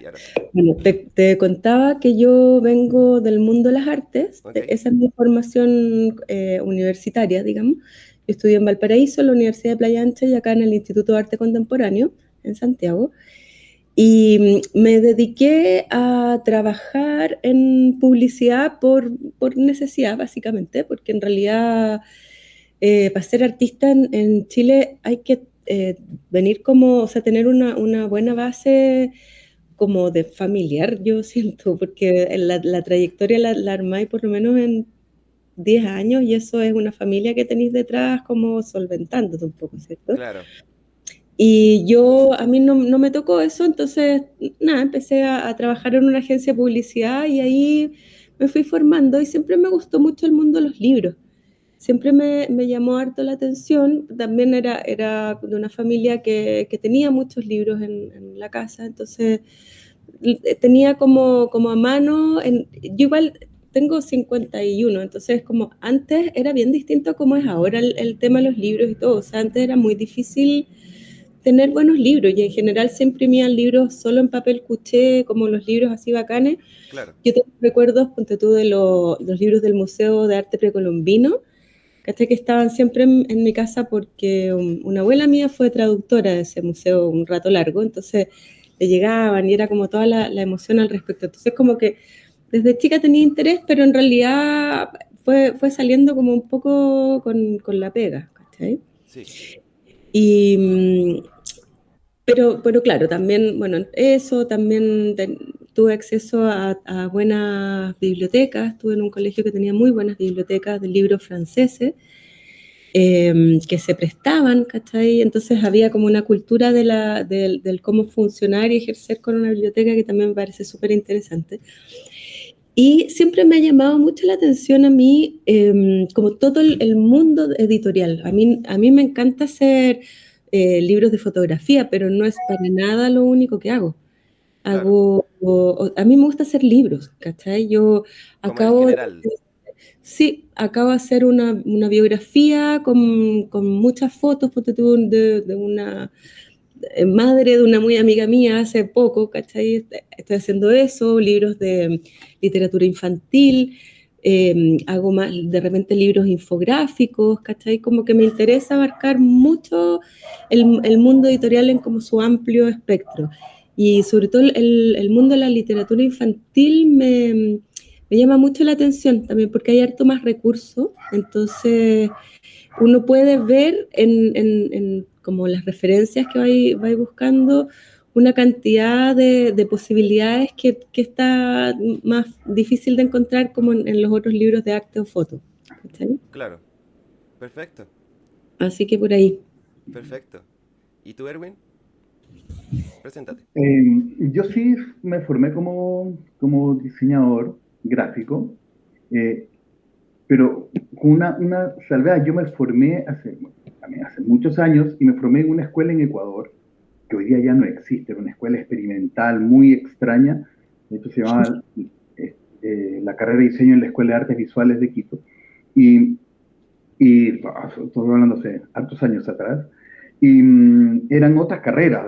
ahora sí. Bueno, te contaba que yo vengo del mundo de las artes, Ok, esa es mi formación universitaria, digamos. Yo estudié en Valparaíso, en la Universidad de Playa Ancha y acá en el Instituto de Arte Contemporáneo, en Santiago. Y me dediqué a trabajar en publicidad por necesidad, básicamente, porque en realidad para ser artista en Chile hay que venir como, o sea, tener una buena base como de familiar, yo siento, porque en la trayectoria la armáis por lo menos en 10 años y eso es una familia que tenéis detrás como solventándote un poco, ¿cierto? claro. Y a mí no me tocó eso, entonces, nada, empecé a trabajar en una agencia de publicidad y ahí me fui formando y siempre me gustó mucho el mundo de los libros. Siempre me llamó harto la atención. También era de una familia que tenía muchos libros en la casa, entonces tenía como a mano. Yo igual tengo 51, entonces como antes era bien distinto a como es ahora el tema de los libros y todo. O sea, antes era muy difícil tener buenos libros y en general se imprimían libros solo en papel cuché, como los libros así bacanes. Claro. Yo tengo recuerdos, ponte tú, de los libros del Museo de Arte Precolombino, ¿cachai? Que estaban siempre en mi casa porque una abuela mía fue traductora de ese museo un rato largo, entonces le llegaban y era como toda la emoción al respecto. Entonces como que desde chica tenía interés, pero en realidad fue saliendo como un poco con la pega, ¿cachai? Sí, Y, pero claro, también, bueno, eso, también tuve acceso a buenas bibliotecas, estuve en un colegio que tenía muy buenas bibliotecas de libros franceses, que se prestaban, ¿cachai? Entonces había como una cultura del cómo funcionar y ejercer con una biblioteca que también me parece súper interesante. Y siempre me ha llamado mucho la atención a mí, como todo el mundo editorial. A mí me encanta hacer libros de fotografía, pero no es para nada lo único que hago. claro. A mí me gusta hacer libros, ¿cachai? Yo Como en acabo de, general. sí, acabo de hacer una biografía con muchas fotos, ponte tú, de una madre de una muy amiga mía hace poco, ¿cachai? Estoy haciendo eso, libros de literatura infantil, hago más, de repente libros infográficos, ¿cachai? Como que me interesa abarcar mucho el mundo editorial en como su amplio espectro. Y sobre todo el mundo de la literatura infantil me llama mucho la atención también porque hay harto más recursos, entonces uno puede ver en como las referencias que vais buscando una cantidad de posibilidades que está más difícil de encontrar como en los otros libros de arte o foto. ¿Cachai? Claro. Perfecto, Así que por ahí. perfecto. ¿Y tú, Erwin? Preséntate. Yo sí me formé como diseñador gráfico, eh, pero con una salvedad. Yo me formé también hace muchos años y me formé en una escuela en Ecuador, que hoy día ya no existe, era una escuela experimental muy extraña. De hecho, se llamaba la carrera de diseño en la Escuela de Artes Visuales de Quito. Y, estoy hablando hace hartos años atrás. Y eran otras carreras,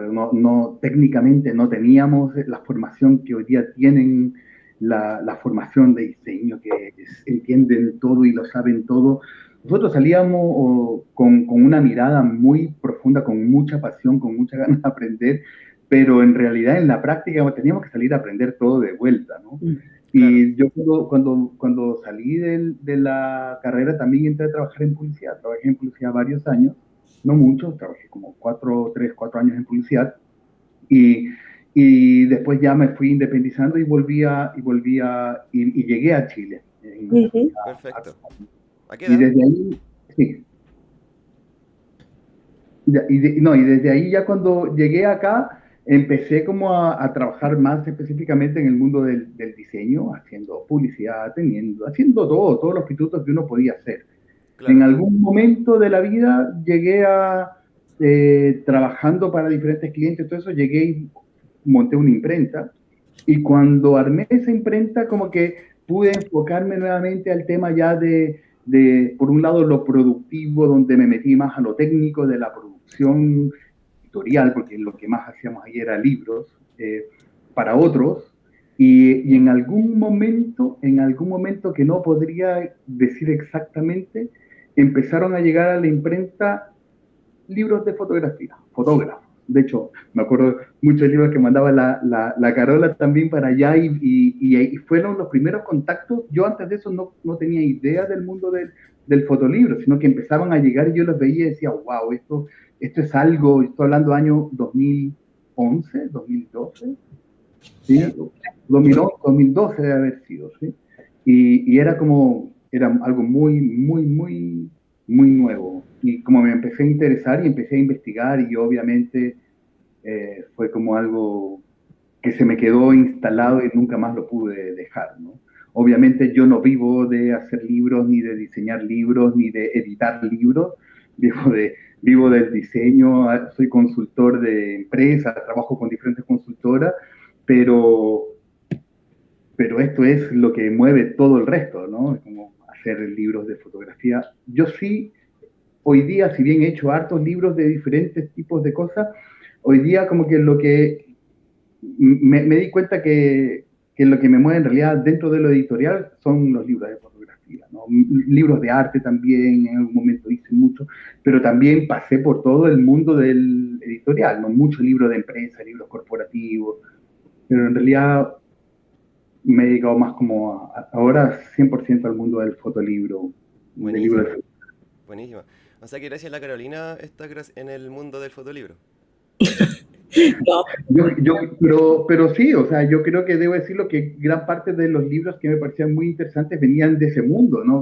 técnicamente no teníamos la formación que hoy día tienen, la formación de diseño, que entienden todo y lo saben todo. Nosotros salíamos con una mirada muy profunda, con mucha pasión, con mucha ganas de aprender, pero en realidad en la práctica teníamos que salir a aprender todo de vuelta, ¿no? Claro. Y yo cuando salí de la carrera también entré a trabajar en publicidad. Trabajé en publicidad varios años, no mucho, trabajé como 4 años en publicidad. Y, y después ya me fui independizando y llegué a Chile. Ujú. Perfecto. ¿A qué Y edad? desde ahí, sí. Y desde ahí ya cuando llegué acá, empecé como a trabajar más específicamente en el mundo del diseño, haciendo publicidad, haciendo todos los pitutos que uno podía hacer. En Claro. algún momento de la vida llegué trabajando para diferentes clientes, todo eso, llegué y monté una imprenta. Y cuando armé esa imprenta, como que pude enfocarme nuevamente al tema ya por un lado, lo productivo, donde me metí más a lo técnico de la producción editorial, porque lo que más hacíamos ahí era libros, para otros, y en algún momento que no podría decir exactamente, empezaron a llegar a la imprenta libros de fotografía, fotógrafos. De hecho, me acuerdo muchos libros que mandaba la Carola también para allá y fueron los primeros contactos. Yo antes de eso no tenía idea del mundo del fotolibro, sino que empezaban a llegar y yo los veía y decía, wow, esto es algo, estoy hablando año 2011, 2012, ¿sí? 2011, 2012 debe haber sido, ¿sí? Y era algo muy, muy, muy, muy nuevo. Y como me empecé a interesar y empecé a investigar y obviamente fue como algo que se me quedó instalado y nunca más lo pude dejar, ¿no? Obviamente yo no vivo de hacer libros, ni de diseñar libros, ni de editar libros, vivo del diseño, soy consultor de empresas, trabajo con diferentes consultoras, pero esto es lo que mueve todo el resto, ¿no? Es como hacer libros de fotografía. Yo sí, hoy día, si bien he hecho hartos libros de diferentes tipos de cosas, hoy día como que lo que me di cuenta que lo que me mueve en realidad dentro de lo editorial son los libros de fotografía, ¿no? Libros de arte también, en algún momento hice mucho, pero también pasé por todo el mundo del editorial, ¿no? Muchos libros de empresa, libros corporativos, pero en realidad me he dedicado más como ahora 100% al mundo del fotolibro, del libro Buenísimo, de... buenísimo. O sea que gracias a la Carolina estás en el mundo del fotolibro. No, pero sí, o sea, yo creo que debo decirlo que gran parte de los libros que me parecían muy interesantes venían de ese mundo, ¿no?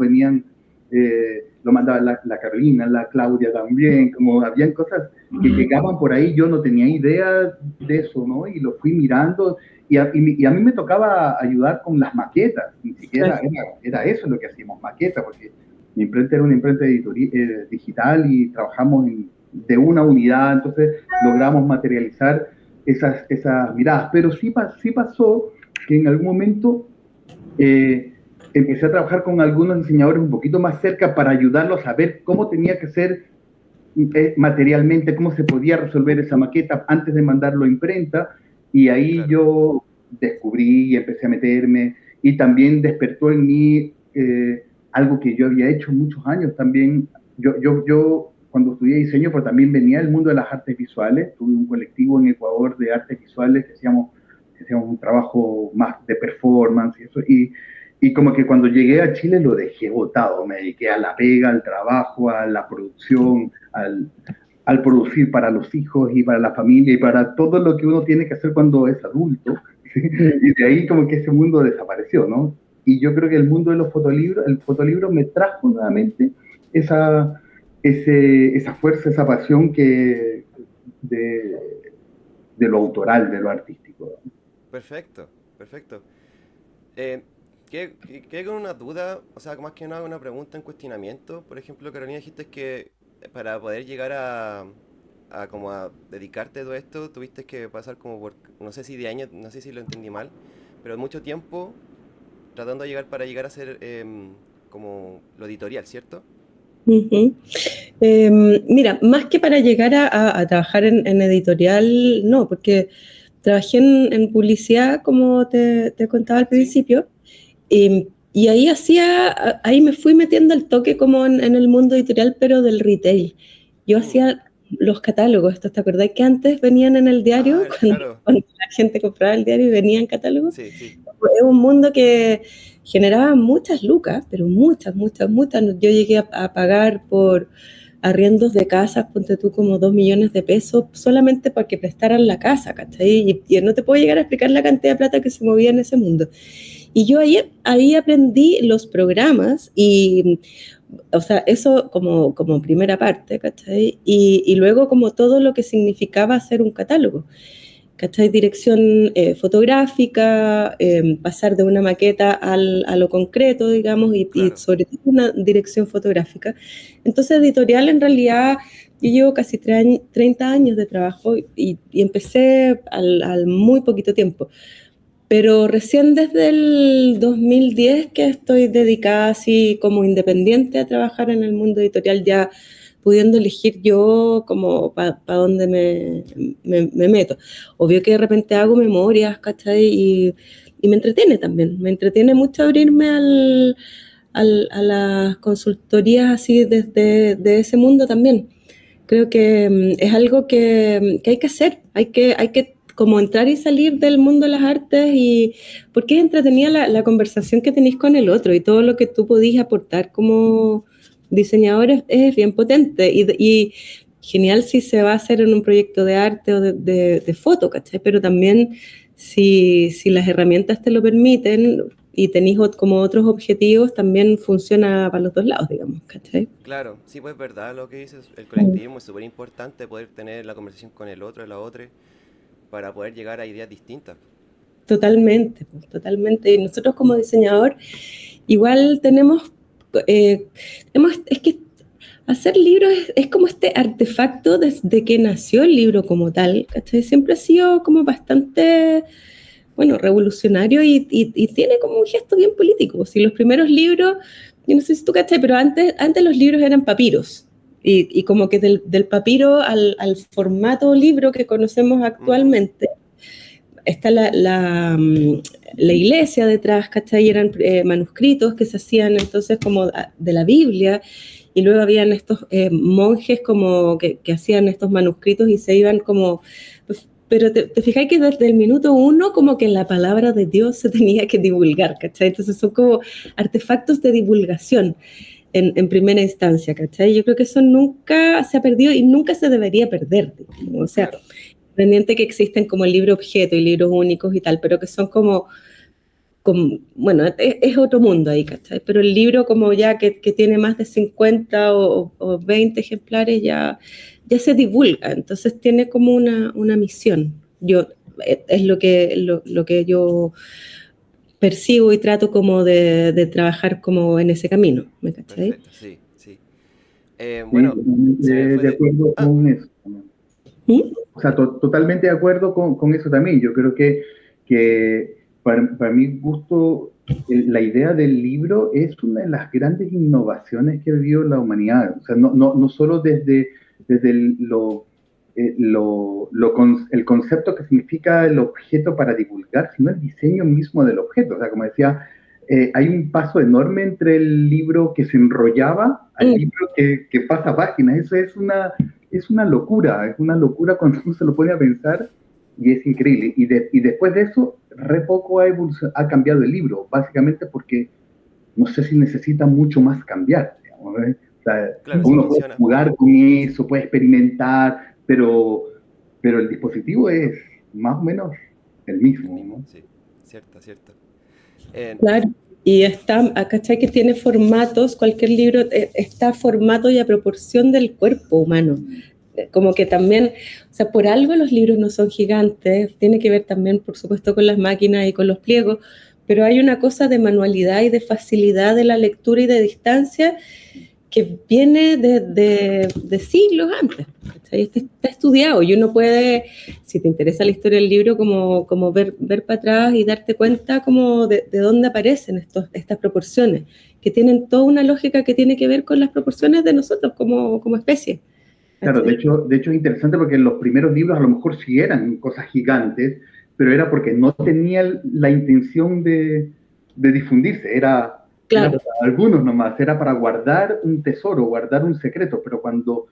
Lo mandaba la Carolina, la Claudia también, como habían cosas que llegaban por ahí, yo no tenía idea de eso, ¿no? Y lo fui mirando y a mí me tocaba ayudar con las maquetas, ni siquiera era eso lo que hacíamos, maquetas, porque mi imprenta era una imprenta digital y trabajamos de una unidad, entonces logramos materializar esas miradas. Pero sí pasó que en algún momento empecé a trabajar con algunos diseñadores un poquito más cerca para ayudarlos a ver cómo tenía que ser materialmente, cómo se podía resolver esa maqueta antes de mandarlo a imprenta, y ahí Claro. yo descubrí y empecé a meterme, y también despertó en mí algo que yo había hecho muchos años también. Yo cuando estudié diseño, pues también venía del mundo de las artes visuales, tuve un colectivo en Ecuador de artes visuales que hacíamos un trabajo más de performance y eso, y como que cuando llegué a Chile lo dejé botado, me dediqué a la pega, al trabajo, a la producción, al producir para los hijos y para la familia y para todo lo que uno tiene que hacer cuando es adulto. ¿Sí? Y de ahí como que ese mundo desapareció, ¿no? Y yo creo que el mundo de los fotolibros, el fotolibro me trajo nuevamente esa fuerza, esa pasión de, de lo autoral, de lo artístico. Perfecto, perfecto. Eh, quedé con una duda, o sea, más que nada una pregunta en cuestionamiento. Por ejemplo, Carolina, dijiste que para poder llegar a como a dedicarte a todo esto, tuviste que pasar como por, no sé si de años, no sé si lo entendí mal, pero mucho tiempo tratando de para llegar a ser como lo editorial, ¿cierto? uh-huh. Mira, más que para llegar a trabajar en editorial, no, porque trabajé en publicidad, como te contaba al Sí. principio, y ahí me fui metiendo al toque como en el mundo editorial, pero del retail. Yo hacía los catálogos, ¿te acordás que antes venían en el diario? Ah, claro. Cuando la gente compraba el diario y venían catálogos. Sí, sí. Es un mundo que generaba muchas lucas, pero muchas, muchas, muchas. Yo llegué a pagar por arriendos de casas, ponte tú como 2 millones de pesos, solamente para que prestaran la casa, ¿cachai? Y no te puedo llegar a explicar la cantidad de plata que se movía en ese mundo. Y yo ahí aprendí los programas y, o sea, eso como primera parte, ¿cachai? Y luego como todo lo que significaba hacer un catálogo. ¿Cachai? Dirección fotográfica, pasar de una maqueta a lo concreto, digamos, y Claro. sobre todo una dirección fotográfica. Entonces, editorial en realidad, yo llevo casi 30 años de trabajo y empecé al muy poquito tiempo. Pero recién desde el 2010 que estoy dedicada así como independiente a trabajar en el mundo editorial, ya pudiendo elegir yo como para dónde me meto. Obvio que de repente hago memorias, ¿cachai? Y me entretiene también, me entretiene mucho abrirme a las consultorías así desde de ese mundo también. Creo que es algo que hay que hacer, hay que como entrar y salir del mundo de las artes, y porque es entretenida la conversación que tenéis con el otro y todo lo que tú podís aportar como diseñador es bien potente y genial si se va a hacer en un proyecto de arte o de foto, ¿cachai? Pero también si las herramientas te lo permiten y tenéis como otros objetivos, también funciona para los dos lados, digamos, ¿cachai? Claro, sí, pues es verdad lo que dices. El Mm. colectivismo es súper importante, poder tener la conversación con el otro, la otra, para poder llegar a ideas distintas. Totalmente, pues, totalmente. Y nosotros como diseñador igual es que hacer libros es como este artefacto desde que nació el libro como tal, ¿cachai? Siempre ha sido como bastante, bueno, revolucionario y tiene como un gesto bien político. Si los primeros libros, yo no sé si tú cachai, pero antes los libros eran papiros. Y como que del papiro al formato libro que conocemos Ujú. actualmente, está la iglesia detrás, ¿cachai? Eran manuscritos que se hacían entonces como de la Biblia, y luego habían estos monjes como que hacían estos manuscritos y se iban como... Pero te fijáis que desde el minuto uno como que la palabra de Dios se tenía que divulgar, ¿cachai? Entonces son como artefactos de divulgación en primera instancia, ¿cachai? Yo creo que eso nunca se ha perdido y nunca se debería perder, digamos. O sea, Claro, independiente que existen como el libro objeto y libros únicos y tal, pero que son bueno, es otro mundo ahí, ¿cachai? Pero el libro como ya que tiene más de 50 o 20 ejemplares ya se divulga, entonces tiene como una misión. Es lo que yo percibo y trato como de trabajar como en ese camino, ¿me cachai? perfecto, sí, sí. Sí, Bueno, totalmente se me fue de de... acuerdo Ah, con eso. ¿Mm? O sea, totalmente de acuerdo con eso también. Yo creo que para mi gusto, la idea del libro es una de las grandes innovaciones que ha vivido la humanidad. O sea, no solo desde el concepto que significa el objeto para divulgar, sino el diseño mismo del objeto. O sea, como decía, hay un paso enorme entre el libro que se enrollaba al Mm, libro que pasa páginas. Eso es una locura cuando uno se lo pone a pensar y es increíble. Y después de eso, re poco ha cambiado el libro, básicamente porque no sé si necesita mucho más cambiar. Digamos, ¿eh? O sea, claro, sí uno puede funciona. jugar con eso, puede experimentar, pero el dispositivo es más o menos el El mismo, mismo, ¿no? sí. Cierto, cierto. Eh, claro. Y está, ¿cachai? Que tiene formatos, cualquier libro está formato y a proporción del cuerpo humano. Como que también, o sea, por algo los libros no son gigantes, tiene que ver también, por supuesto, con las máquinas y con los pliegos, pero hay una cosa de manualidad y de facilidad de la lectura y de distancia que viene de siglos antes. ¿Cachai? Está estudiado y uno puede, si te interesa la historia del libro, como ver para atrás y darte cuenta como de dónde aparecen estas proporciones, que tienen toda una lógica que tiene que ver con las proporciones de nosotros como especie. Claro, ¿Cachai? de hecho es interesante porque en los primeros libros a lo mejor sí eran cosas gigantes, pero era porque no tenían la intención de difundirse, era Claro. para algunos nomás, era para guardar un tesoro, guardar un secreto, pero cuando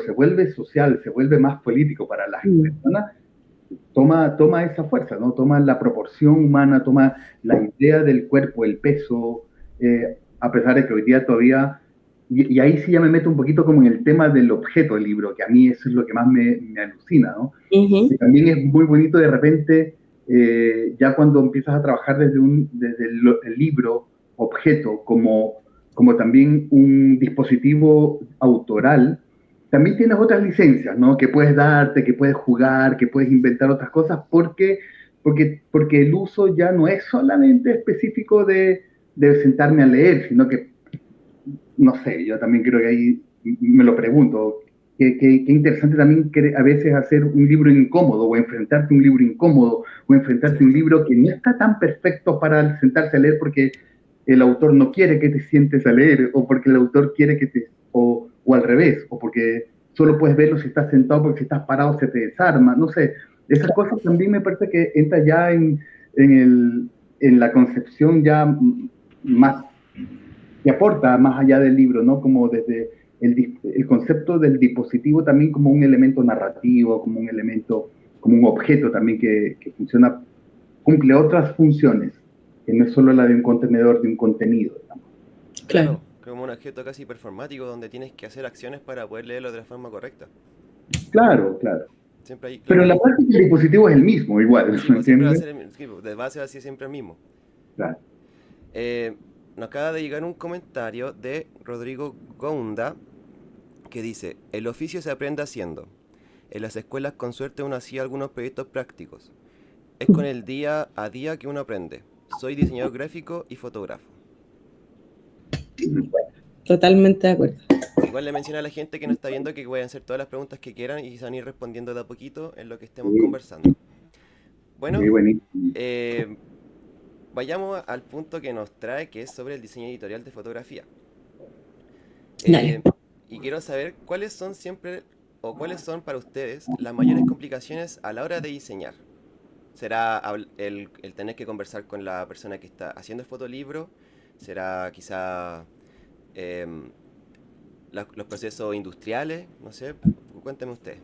se vuelve social, se vuelve más político para las Mm. personas, toma esa fuerza, ¿no? Toma la proporción humana, toma la idea del cuerpo, el peso, a pesar de que hoy día todavía, y ahí sí ya me meto un poquito como en el tema del objeto del libro, que a mí eso es lo que más me alucina, ¿no? Ujú. Que también es muy bonito de repente, ya cuando empiezas a trabajar desde el libro objeto como también un dispositivo autoral, también tienes otras licencias, ¿no? Que puedes darte, que puedes jugar, que puedes inventar otras cosas, porque el uso ya no es solamente específico de sentarme a leer, sino que, no sé, yo también creo que ahí me lo pregunto, qué interesante también a veces hacer un libro incómodo o enfrentarte a un libro incómodo o enfrentarte a un cierto. libro que no está tan perfecto para sentarse a leer porque el autor no quiere que te sientes a leer o porque el autor quiere o al revés, o porque solo puedes verlo si estás sentado, porque si estás parado se te desarma, no sé. Esas cosas también me parece que entra ya en la concepción ya más, que aporta más allá del libro, ¿no? Como desde el concepto del dispositivo también como un elemento narrativo, como un elemento, como un objeto también que funciona, cumple otras funciones, que no es solo la de un contenedor, de un contenido, digamos. Claro, como un objeto casi performático donde tienes que hacer acciones para poder leerlo de la forma correcta. Claro, claro. Siempre hay, Pero claro, en la práctica el dispositivo es el mismo, igual, sí, ¿me pues siempre va a entiendes? ser, sí, pues, de base va a ser siempre el mismo. Claro. Nos acaba de llegar un comentario de Rodrigo Gounda que dice: el oficio se aprende haciendo. En las escuelas con suerte uno hacía algunos proyectos prácticos. Es con el día a día que uno aprende. Soy diseñador gráfico y fotógrafo. Totalmente de acuerdo. Igual le menciona a la gente que nos está viendo que pueden hacer todas las preguntas que quieran y se van a ir respondiendo de a poquito en lo que estemos Sí, conversando. Bueno, sí, buenísimo. vayamos al punto que nos trae, que es sobre el diseño editorial de fotografía. Dale. Y quiero saber cuáles son siempre, o cuáles son para ustedes las mayores complicaciones a la hora de diseñar. ¿Será el tener que conversar con la persona que está haciendo el fotolibro? ¿Será quizá los procesos industriales? No sé, cuénteme usted.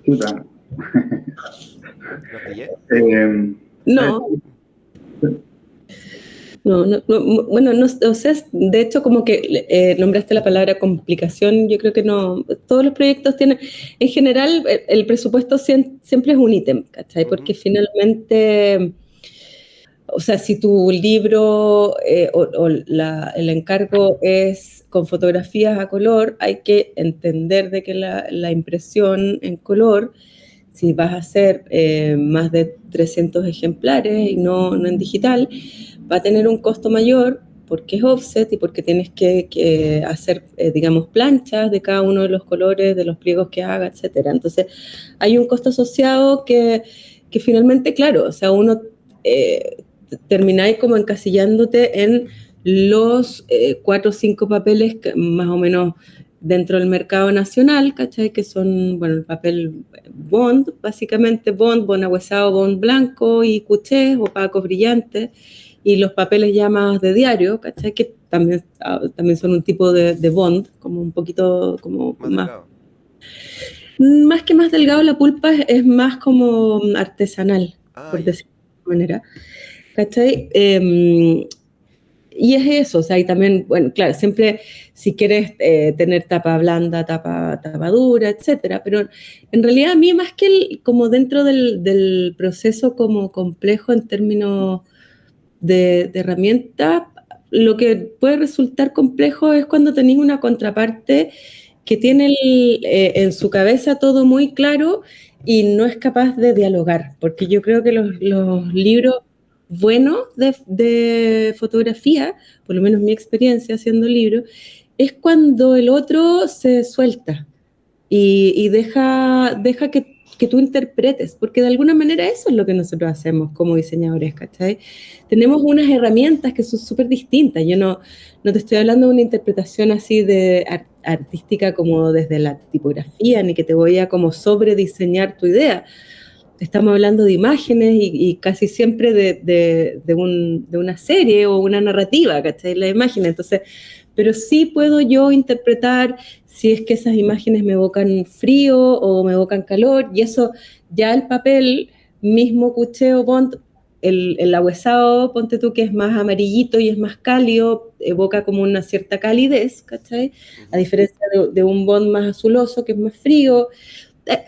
Chuta. ¿Los pillé? No, bueno, no, o sea, de hecho como que nombraste la palabra complicación, yo creo que no, todos los proyectos tienen, en general el presupuesto siempre es un ítem, ¿cachai? Porque finalmente, o sea, si tu libro el encargo es con fotografías a color, hay que entender de que la impresión en color, si vas a hacer más de 300 ejemplares y no en digital, va a tener un costo mayor porque es offset y porque tienes que hacer, digamos, planchas de cada uno de los colores, de los pliegos que haga, etcétera. Entonces, hay un costo asociado que finalmente, claro, o sea, uno termináis como encasillándote en los 4 o 5 papeles que, más o menos dentro del mercado nacional, ¿cachai? Que son, bueno, el papel bond, básicamente bond agüezado, bond blanco y cuchés, opacos brillantes, y los papeles ya más de diario, ¿cachai? Que también son un tipo de bond, como un poquito como Más delgado. Más que más delgado, la pulpa es más como artesanal, por Ya. decirlo de alguna manera, ¿cachai? Y es eso, o sea, y también, bueno, claro, siempre si quieres tener tapa blanda, tapa dura, etcétera, pero en realidad a mí más que como dentro del proceso como complejo en términos de herramienta, lo que puede resultar complejo es cuando tenéis una contraparte que tiene en su cabeza todo muy claro y no es capaz de dialogar, porque yo creo que los libros buenos de fotografía, por lo menos mi experiencia haciendo libros, es cuando el otro se suelta y deja que tú interpretes, porque de alguna manera eso es lo que nosotros hacemos como diseñadores, ¿cachai? Tenemos unas herramientas que son súper distintas. Yo no te estoy hablando de una interpretación así de artística como desde la tipografía, ni que te voy a como sobrediseñar tu idea. Estamos hablando de imágenes y casi siempre de una serie o una narrativa, ¿cachai? La imagen, entonces, pero sí puedo yo interpretar si es que esas imágenes me evocan frío o me evocan calor, y eso ya el papel, mismo cuché o bond, el ahuesado, ponte tú que es más amarillito y es más cálido, evoca como una cierta calidez, ¿cachai? A diferencia de un bond más azuloso que es más frío.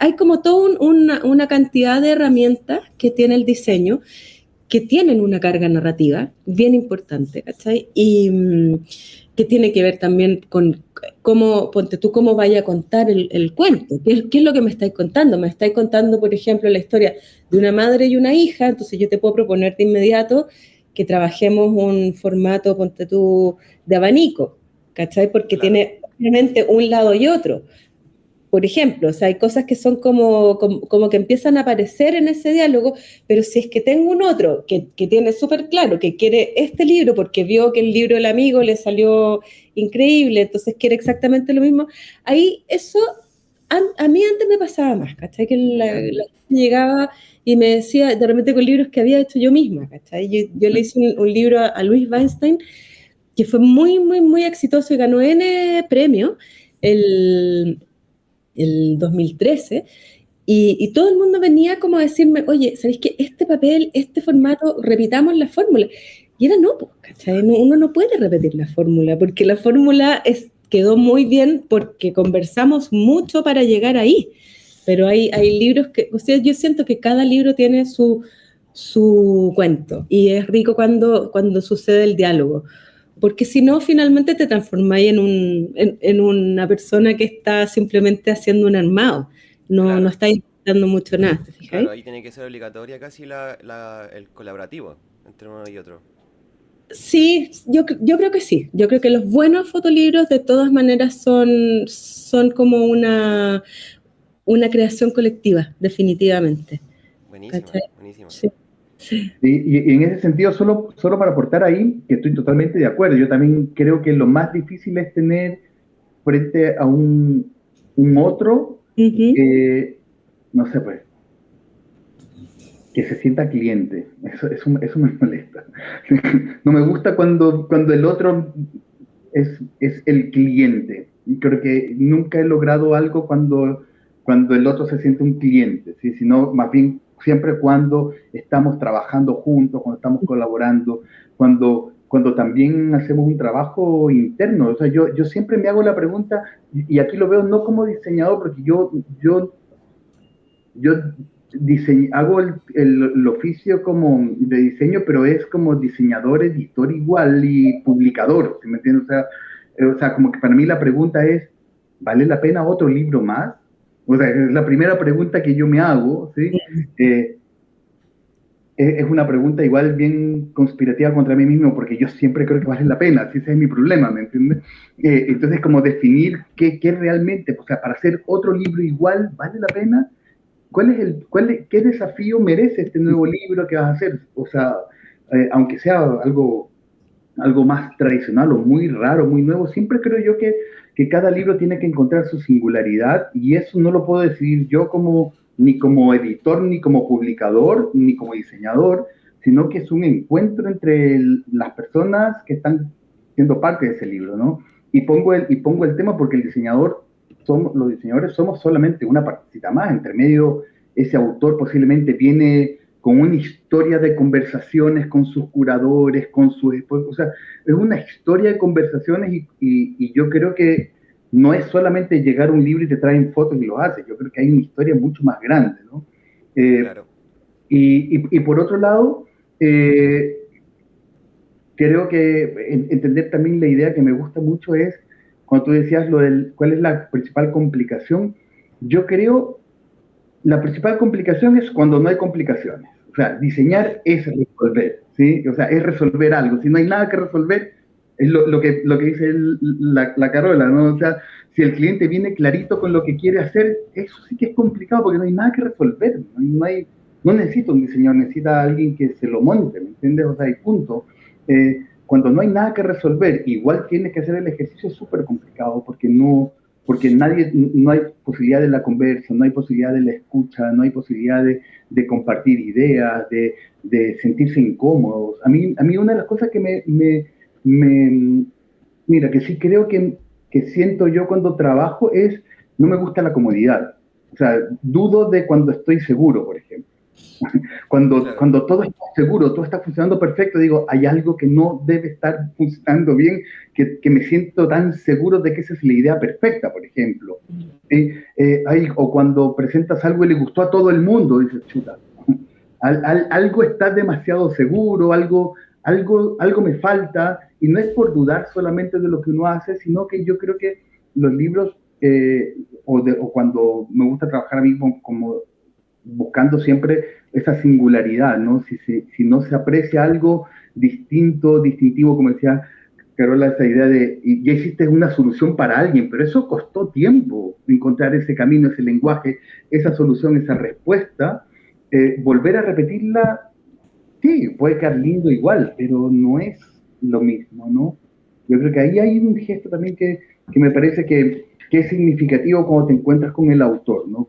Hay como toda una cantidad de herramientas que tiene el diseño que tienen una carga narrativa bien importante, ¿cachai? Y que tiene que ver también con cómo, ponte tú, cómo vaya a contar el cuento. ¿Qué es lo que me estáis contando? Me estáis contando, por ejemplo, la historia de una madre y una hija, entonces yo te puedo proponer de inmediato que trabajemos un formato, ponte tú, de abanico, ¿cachai? Porque Claro. tiene obviamente un lado y otro. por ejemplo, o sea, hay cosas que son como que empiezan a aparecer en ese diálogo, pero si es que tengo un otro que tiene súper claro que quiere este libro porque vio que el libro del amigo le salió increíble, entonces quiere exactamente lo mismo, ahí eso a mí antes me pasaba más, ¿cachai? Que la gente llegaba y me decía, de repente con libros que había hecho yo misma, ¿cachai? Yo le hice un libro a Luis Weinstein que fue muy, muy, muy exitoso y ganó N premios el, el 2013, y todo el mundo venía como a decirme, oye, ¿sabéis qué? Este papel, este formato, repitamos la fórmula. Y era no, pues, ¿cachai? Uno no puede repetir la fórmula, porque la fórmula quedó muy bien porque conversamos mucho para llegar ahí. Pero hay libros que, o sea, yo siento que cada libro tiene su cuento, y es rico cuando sucede el diálogo, porque si no, finalmente te transformáis en una persona que está simplemente haciendo un armado, no Claro, está intentando mucho nada, ¿te claro, fijáis? ahí tiene que ser obligatoria casi el colaborativo entre uno y otro. Sí, yo creo que sí, yo creo que los buenos fotolibros de todas maneras son como una creación colectiva, definitivamente, Buenísima, ¿cachai? buenísima. Sí, sí. Y en ese sentido, solo para aportar ahí, que estoy totalmente de acuerdo, yo también creo que lo más difícil es tener frente a un otro, Ujú. que, no sé, pues, que se sienta cliente. Eso me molesta. No me gusta cuando el otro es el cliente. Y creo que nunca he logrado algo cuando el otro se siente un cliente, ¿sí? Sino más bien siempre cuando estamos trabajando juntos, cuando estamos colaborando, cuando también hacemos un trabajo interno. O sea, yo siempre me hago la pregunta, y aquí lo veo no como diseñador, porque yo hago el oficio como de diseño, pero es como diseñador, editor igual y publicador, ¿sí me entiendes? O sea, como que para mí la pregunta es, ¿vale la pena otro libro más? O sea, es la primera pregunta que yo me hago, ¿sí? Eh, es una pregunta igual bien conspirativa contra mí mismo, porque yo siempre creo que vale la pena, si ese es mi problema, ¿me entiendes? Entonces, como definir qué realmente, o sea, para hacer otro libro igual, ¿vale la pena? ¿Qué desafío merece este nuevo libro que vas a hacer? O sea, aunque sea algo más tradicional o muy raro, muy nuevo, siempre creo yo que cada libro tiene que encontrar su singularidad, y eso no lo puedo decidir yo ni como editor, ni como publicador, ni como diseñador, sino que es un encuentro entre las personas que están siendo parte de ese libro, ¿no? Y pongo el tema porque los diseñadores somos solamente una partecita más. Entre medio, ese autor posiblemente viene con una historia de conversaciones con sus curadores, o sea, es una historia de conversaciones, y yo creo que no es solamente llegar a un libro y te traen fotos y lo haces. Yo creo que hay una historia mucho más grande, ¿no? Eh, Claro. y por otro lado, eh, creo que entender también la idea que me gusta mucho es, cuando tú decías cuál es la principal complicación, yo creo la principal complicación es cuando no hay complicaciones. O sea, Ah, diseñar ya. es resolver, ¿sí? O sea, es resolver algo. Si no hay nada que resolver, es lo que dice la Carola, ¿no? O sea, si el cliente viene clarito con lo que quiere hacer, eso sí que es complicado porque no hay nada que resolver. No necesita un diseñador, necesita alguien que se lo monte, ¿me entiendes? O sea, y punto. Cuando no hay nada que resolver, igual tienes que hacer el ejercicio, es súper complicado porque no hay posibilidad de la conversa, no hay posibilidad de la escucha, no hay posibilidad de compartir ideas, de sentirse incómodos. A mí una de las cosas que mira, que sí creo que siento yo cuando trabajo no me gusta la comodidad. O sea, dudo de cuando estoy seguro, por ejemplo. Cuando, Claro. cuando todo está seguro, todo está funcionando perfecto, digo, hay algo que no debe estar funcionando bien, que me siento tan seguro de que esa es la idea perfecta, por ejemplo. ¿Sí? O cuando presentas algo y le gustó a todo el mundo, dices, chuta, algo está demasiado seguro, algo me falta, y no es por dudar solamente de lo que uno hace, sino que yo creo que los libros, o cuando me gusta trabajar a mí como buscando siempre esa singularidad, ¿no? Si no se aprecia algo distintivo, como decía Carola, esa idea de, y ya hiciste una solución para alguien, pero eso costó tiempo, encontrar ese camino, ese lenguaje, esa solución, esa respuesta, volver a repetirla, sí, puede quedar lindo igual, pero no es lo mismo, ¿no? Yo creo que ahí hay un gesto también que me parece que es significativo cuando te encuentras con el autor, ¿no?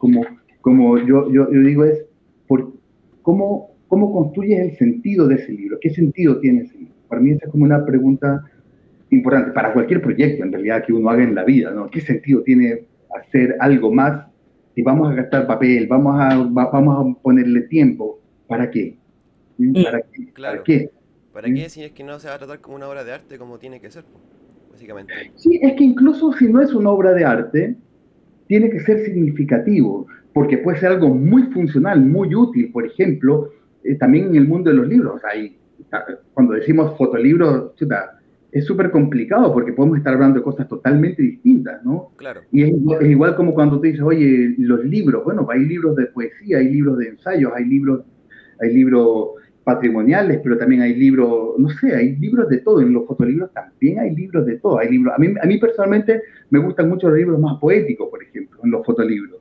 Como yo digo, es por cómo construyes el sentido de ese libro, qué sentido tiene ese libro. Para mí esa es como una pregunta importante para cualquier proyecto en realidad que uno haga en la vida, ¿no? ¿Qué sentido tiene hacer algo más si vamos a gastar papel, vamos a ponerle tiempo? ¿Para qué? ¿Para qué? ¿Para Claro. qué? ¿Para qué si es que no se va a tratar como una obra de arte como tiene que ser, po, básicamente? Sí, es que incluso si no es una obra de arte, tiene que ser significativo, porque puede ser algo muy funcional, muy útil. Por ejemplo, también en el mundo de los libros, cuando decimos fotolibros, chuta, es súper complicado porque podemos estar hablando de cosas totalmente distintas, ¿no? Claro, Y es igual como cuando tú dices, oye, los libros, bueno, hay libros de poesía, hay libros de ensayos, hay libros patrimoniales, pero también hay libros, no sé, hay libros de todo. En los fotolibros también hay libros de todo. Hay libros, a mí personalmente me gustan mucho los libros más poéticos, por ejemplo, en los fotolibros.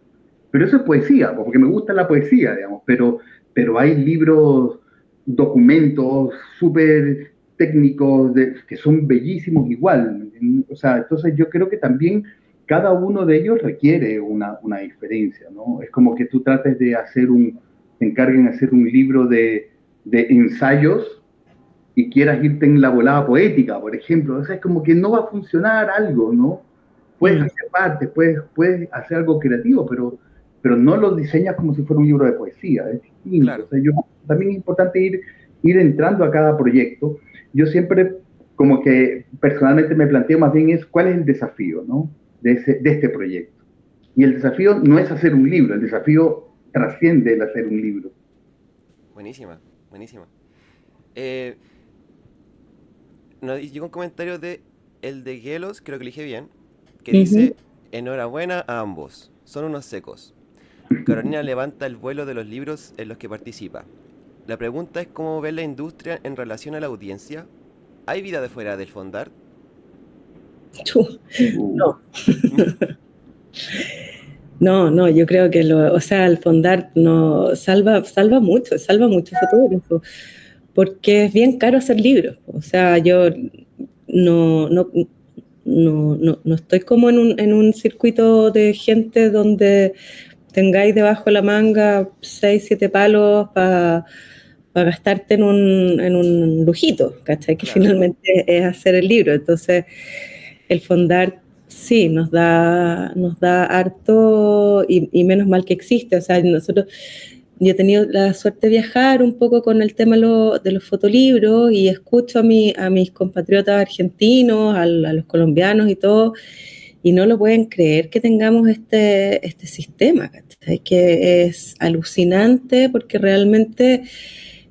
Pero eso es poesía, porque me gusta la poesía, digamos, pero hay libros, documentos súper técnicos que son bellísimos igual. O sea, entonces yo creo que también cada uno de ellos requiere una diferencia, ¿no? Es como que tú trates de te encarguen de hacer un libro de ensayos y quieras irte en la volada poética, por ejemplo. O sea, es como que no va a funcionar algo, ¿no? Puedes hacer parte, puedes hacer algo creativo, pero no lo diseñas como si fuera un libro de poesía, es distinto. O claro. sea, también es importante ir entrando a cada proyecto. Yo siempre, como que personalmente me planteo más bien es cuál es el desafío, ¿no? De este proyecto. Y el desafío no es hacer un libro, el desafío trasciende el hacer un libro. Buenísima, buenísima. Eh, Nos llegó un comentario de el de Gelos, creo que lo dije bien, que dice: enhorabuena a ambos, son unos secos. Carolina levanta el vuelo de los libros en los que participa. La pregunta es cómo ve la industria en relación a la audiencia. ¿Hay vida de fuera del fondar? No, no, yo creo que o sea, el fondar no salva mucho fotógrafo, porque es bien caro hacer libros. O sea, yo no estoy como en un circuito de gente donde tengáis debajo de la manga 6, 7 palos para gastarte en un lujito, ¿cachai? Que Claro, finalmente es hacer el libro. Entonces, el fondar sí nos da harto y menos mal que existe. O sea, yo he tenido la suerte de viajar un poco con el tema de los fotolibros y escucho a mis compatriotas argentinos, a los colombianos y todo, y no lo pueden creer que tengamos este sistema, ¿cachai? Que es alucinante porque realmente,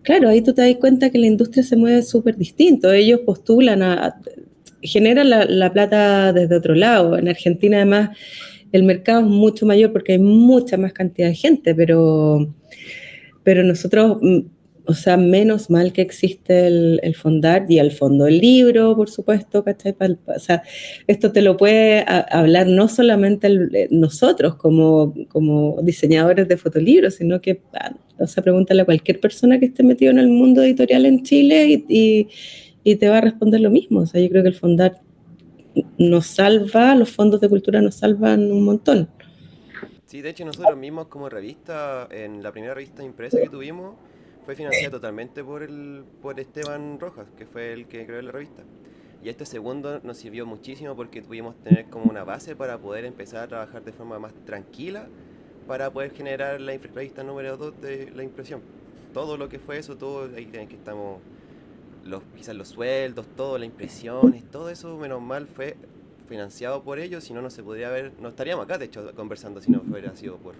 claro, ahí tú te das cuenta que la industria se mueve súper distinto. Ellos postulan generan la plata desde otro lado. En Argentina, además, el mercado es mucho mayor porque hay mucha más cantidad de gente, pero nosotros, o sea, menos mal que existe el Fondar y al fondo el libro, por supuesto, ¿cachai? O sea, esto te lo puede hablar no solamente nosotros como diseñadores de fotolibros, sino que, o sea, pregúntale a cualquier persona que esté metido en el mundo editorial en Chile y te va a responder lo mismo. O sea, yo creo que el Fondar nos salva, los fondos de cultura nos salvan un montón. sí, de hecho nosotros mismos como revista, en la primera revista impresa que tuvimos, fue financiada totalmente por Esteban Rojas, que fue el que creó la revista. Y este segundo nos sirvió muchísimo porque tuvimos que tener como una base para poder empezar a trabajar de forma más tranquila, para poder generar la revista número 2 de la impresión. Todo lo que fue eso, todo ahí en que estamos, quizás los sueldos, todo, las impresiones, todo eso, menos mal, fue financiado por ellos. Si no, no se podría haber, no estaríamos acá de hecho conversando si no hubiera sido por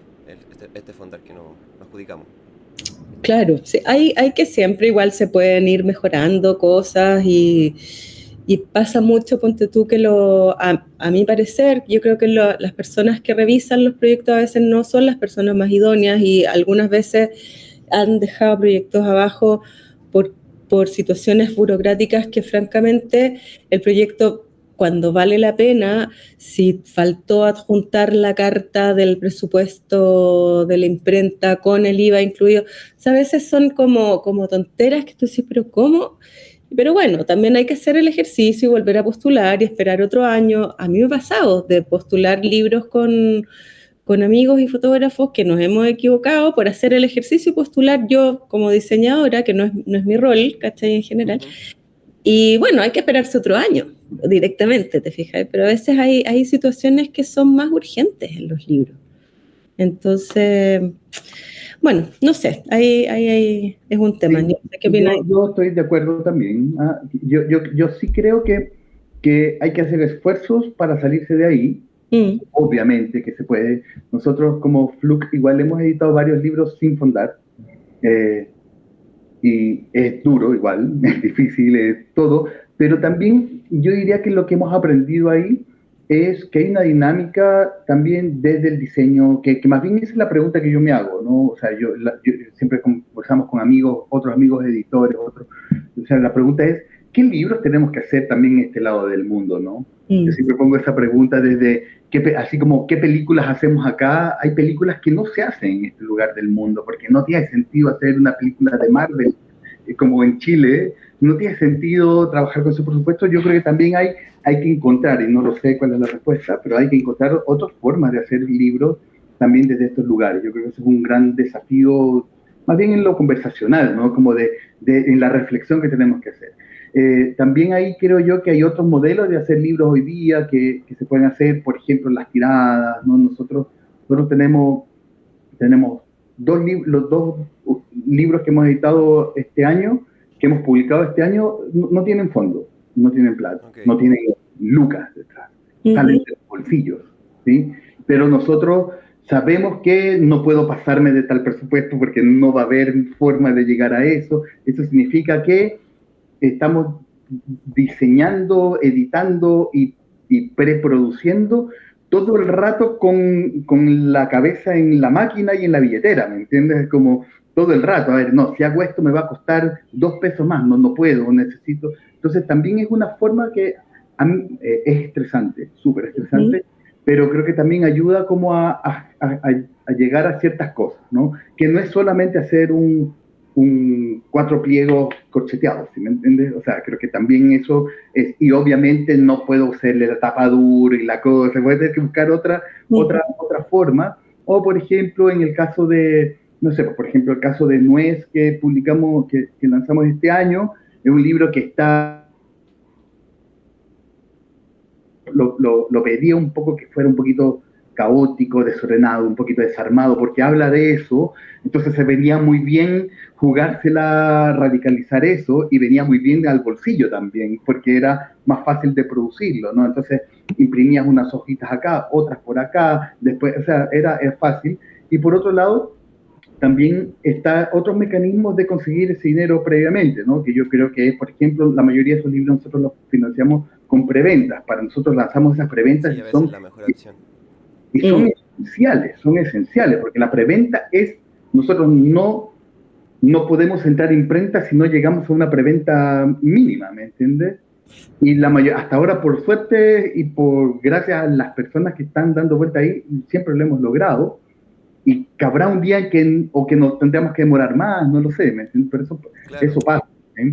este fondar que nos adjudicamos. Claro, sí, hay que siempre igual se pueden ir mejorando cosas y pasa mucho, ponte tú, que a mi parecer, yo creo que las personas que revisan los proyectos a veces no son las personas más idóneas y algunas veces han dejado proyectos abajo por, por situaciones burocráticas que francamente el proyecto, cuando vale la pena, si faltó adjuntar la carta del presupuesto de la imprenta con el IVA incluido, o sea, a veces son como tonteras que tú dices, pero ¿cómo? Pero bueno, también hay que hacer el ejercicio y volver a postular y esperar otro año. A mí me ha pasado de postular libros con amigos y fotógrafos que nos hemos equivocado por hacer el ejercicio y postular yo como diseñadora, que no es mi rol, ¿cachai? En general. Y bueno, hay que esperarse otro año directamente, ¿te fijas? Pero a veces hay situaciones que son más urgentes en los libros. Entonces, bueno, no sé, es un tema. Sí, ¿Qué opinas? yo estoy de acuerdo también. Yo sí creo que hay que hacer esfuerzos para salirse de ahí. Obviamente que se puede. Nosotros como Fluke igual hemos editado varios libros sin fondar. Y es duro igual, es difícil, es todo. Pero también yo diría que lo que hemos aprendido ahí es que hay una dinámica también desde el diseño, que más bien esa es la pregunta que yo me hago, ¿no? O sea, yo siempre conversamos con amigos, otros amigos editores, o sea, la pregunta es, ¿qué libros tenemos que hacer también en este lado del mundo, no? Yo siempre pongo esa pregunta desde, así como, ¿qué películas hacemos acá? Hay películas que no se hacen en este lugar del mundo, porque no tiene sentido hacer una película de Marvel, como en Chile, no tiene sentido trabajar con ese presupuesto. Yo creo que también hay que encontrar, y no lo sé cuál es la respuesta, pero hay que encontrar otras formas de hacer libros también desde estos lugares. Yo creo que ese es un gran desafío, más bien en lo conversacional, ¿no? Como en la reflexión que tenemos que hacer. También ahí creo yo que hay otros modelos de hacer libros hoy día que se pueden hacer, por ejemplo, las tiradas, ¿no? Nosotros tenemos los dos libros que hemos editado este año, que hemos publicado este año, no tienen fondo, no tienen plata, no tienen lucas detrás, salen de los bolsillos, ¿sí? Pero nosotros sabemos que no puedo pasarme de tal presupuesto porque no va a haber forma de llegar a eso. Eso significa que estamos diseñando, editando y preproduciendo todo el rato con la cabeza en la máquina y en la billetera, ¿me entiendes? Como todo el rato, a ver, no, si hago esto me va a costar 2 pesos más, no puedo, necesito. Entonces también es una forma que a mí es estresante, súper estresante, pero creo que también ayuda como a llegar a ciertas cosas, ¿no? Que no es solamente hacer un 4 pliegos corcheteados, ¿sí me entiendes? O sea, creo que también eso es, y obviamente no puedo hacerle la tapa dura y la cosa, voy a tener que buscar otra forma, o por ejemplo, en el caso de, no sé, por ejemplo, el caso de Nuez que publicamos, que lanzamos este año, es un libro que está, lo pedía un poco que fuera un poquito caótico, desordenado, un poquito desarmado, porque habla de eso, entonces se venía muy bien jugársela, radicalizar eso, y venía muy bien al bolsillo también, porque era más fácil de producirlo, ¿no? Entonces imprimías unas hojitas acá, otras por acá, después, o sea, era fácil. Y por otro lado, también está otros mecanismos de conseguir ese dinero previamente, ¿no? Que yo creo que es, por ejemplo, la mayoría de esos libros nosotros los financiamos con preventas. Para nosotros lanzamos esas preventas, sí, a veces son la mejor opción. Y son esenciales, porque la preventa es, nosotros no podemos entrar en imprenta si no llegamos a una preventa mínima, ¿me entiendes? Y hasta ahora, por suerte y gracias a las personas que están dando vuelta ahí, siempre lo hemos logrado. Y que habrá un día que nos tendremos que demorar más, no lo sé, ¿me entiendes? Pero eso pasa, ¿eh?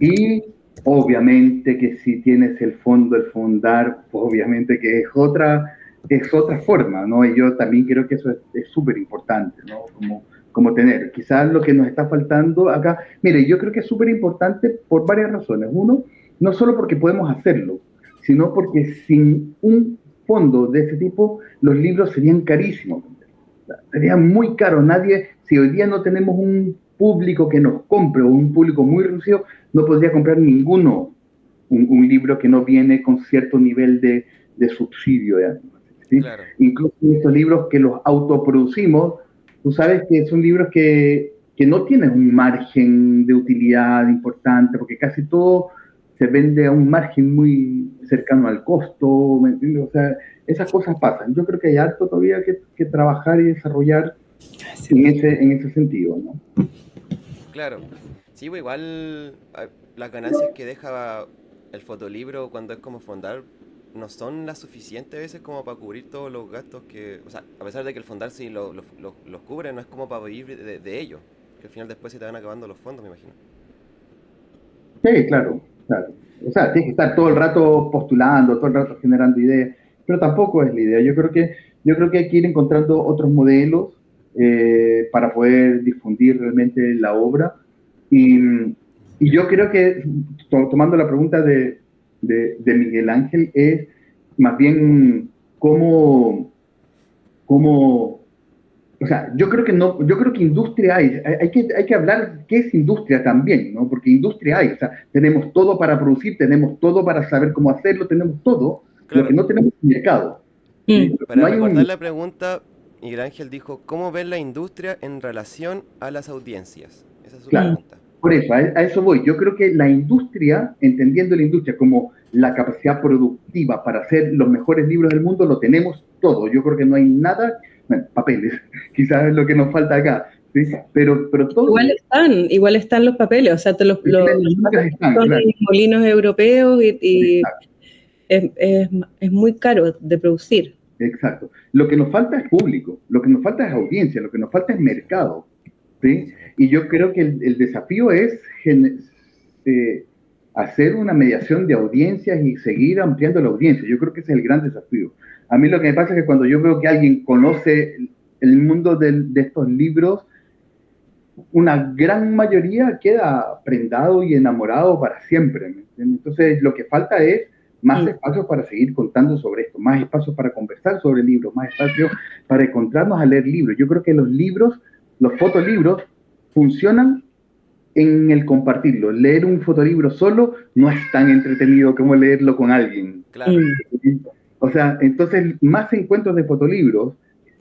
Y obviamente que si tienes el fondo, el fondar, pues obviamente que es otra forma, ¿no? Y yo también creo que eso es súper importante, ¿no? Como tener. Quizás lo que nos está faltando acá, mire, yo creo que es súper importante por varias razones. Uno, no solo porque podemos hacerlo, sino porque sin un fondo de ese tipo, los libros serían carísimos. Sería muy caro. Si hoy día no tenemos un público que nos compre o un público muy reducido, no podría comprar ninguno un libro que no viene con cierto nivel de subsidio. ¿Sí? Claro. Incluso estos libros que los autoproducimos, tú sabes que son libros que no tienen un margen de utilidad importante, porque casi todo se vende a un margen muy cercano al costo, ¿me entiendes? O sea, esas cosas pasan. Yo creo que hay harto todavía que trabajar y desarrollar en ese sentido, ¿no? Claro. Sí, pues igual las ganancias que deja el fotolibro cuando es como fondar no son las suficientes a veces como para cubrir todos los gastos que... O sea, a pesar de que el fondar sí los cubre, no es como para vivir de ello. Que al final después se te van acabando los fondos, me imagino. Sí, claro, claro. O sea, tienes que estar todo el rato postulando, todo el rato generando ideas, pero tampoco es la idea. Yo creo que hay que ir encontrando otros modelos para poder difundir realmente la obra. Y, y yo creo que, tomando la pregunta de Miguel Ángel, es más bien cómo o sea, yo creo que no, yo creo que industria hay que hablar qué es industria también, ¿no? Porque industria hay, o sea, tenemos todo para producir, tenemos todo para saber cómo hacerlo, tenemos todo, lo que Claro, no tenemos es mercado, ¿sí? Mm. para No hay recordar un, la pregunta, Miguel Ángel dijo, ¿cómo ves la industria en relación a las audiencias? Esa es su claro, Mm. pregunta. por eso, a eso voy. Yo creo que la industria, entendiendo la industria como la capacidad productiva para hacer los mejores libros del mundo, lo tenemos todo. Yo creo que no hay nada, bueno, papeles, quizás es lo que nos falta acá, ¿sí? Pero todo lo Igual están los papeles, o sea, que los las lucas papeles están, son claro. molinos europeos y es muy caro de producir. Exacto. Lo que nos falta es público, lo que nos falta es audiencia, lo que nos falta es mercado, ¿sí? Sí, Y yo creo que el desafío es eh, hacer una mediación de audiencias y seguir ampliando la audiencia. Yo creo que ese es el gran desafío. A mí lo que me pasa es que cuando yo veo que alguien conoce el mundo de estos libros, una gran mayoría queda prendado y enamorado para siempre. ¿Me entiendes? Entonces, lo que falta es más Mm. espacios para seguir contando sobre esto, más espacios para conversar sobre libros, más espacios para encontrarnos a leer libros. Yo creo que los libros, los fotolibros, funcionan en el compartirlo. Leer un fotolibro solo no es tan entretenido como leerlo con alguien. claro. Mm. O sea, entonces más encuentros de fotolibros,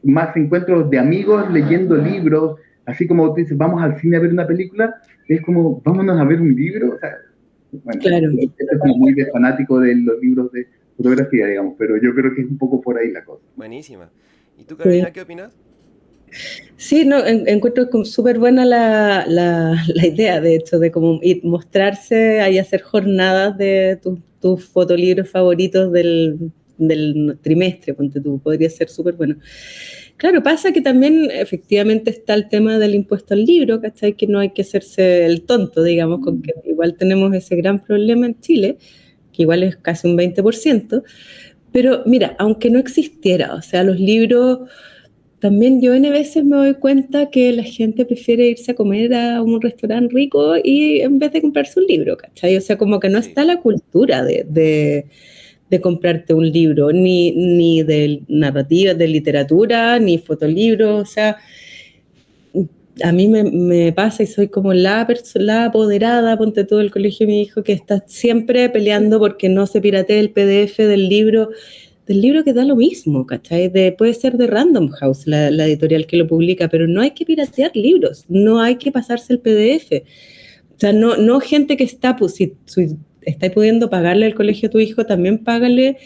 más encuentros de amigos leyendo libros, así como tú dices, vamos al cine a ver una película, es como, vámonos a ver un libro. O sea, bueno, Claro. esto es como muy de fanático de los libros de fotografía, digamos, pero yo creo que es un poco por ahí la cosa. Buenísima. ¿Y tú, Sí. Carolina, qué opinas? Sí, no, encuentro como súper buena la idea, de hecho, de como ir, mostrarse y hacer jornadas de tus fotolibros favoritos del trimestre, ponte tú, podría ser súper bueno. Claro, pasa que también efectivamente está el tema del impuesto al libro, ¿cachai? Que no hay que hacerse el tonto, digamos, con que igual tenemos ese gran problema en Chile, que igual es casi un 20%, pero mira, aunque no existiera, o sea, los libros también yo N veces me doy cuenta que la gente prefiere irse a comer a un restaurante rico y en vez de comprarse un libro, ¿cachai? O sea, como que no Sí, está la cultura de comprarte un libro, ni de narrativa, de literatura, ni fotolibros, o sea, a mí me pasa y soy como la apoderada, ponte todo el colegio de mi hijo, que está siempre peleando porque no se piratee el PDF del libro que da lo mismo, ¿cachai? Puede ser de Random House, la editorial que lo publica, pero no hay que piratear libros, no hay que pasarse el PDF. O sea, no gente que está, pues si estáis pudiendo pagarle al colegio a tu hijo, también págale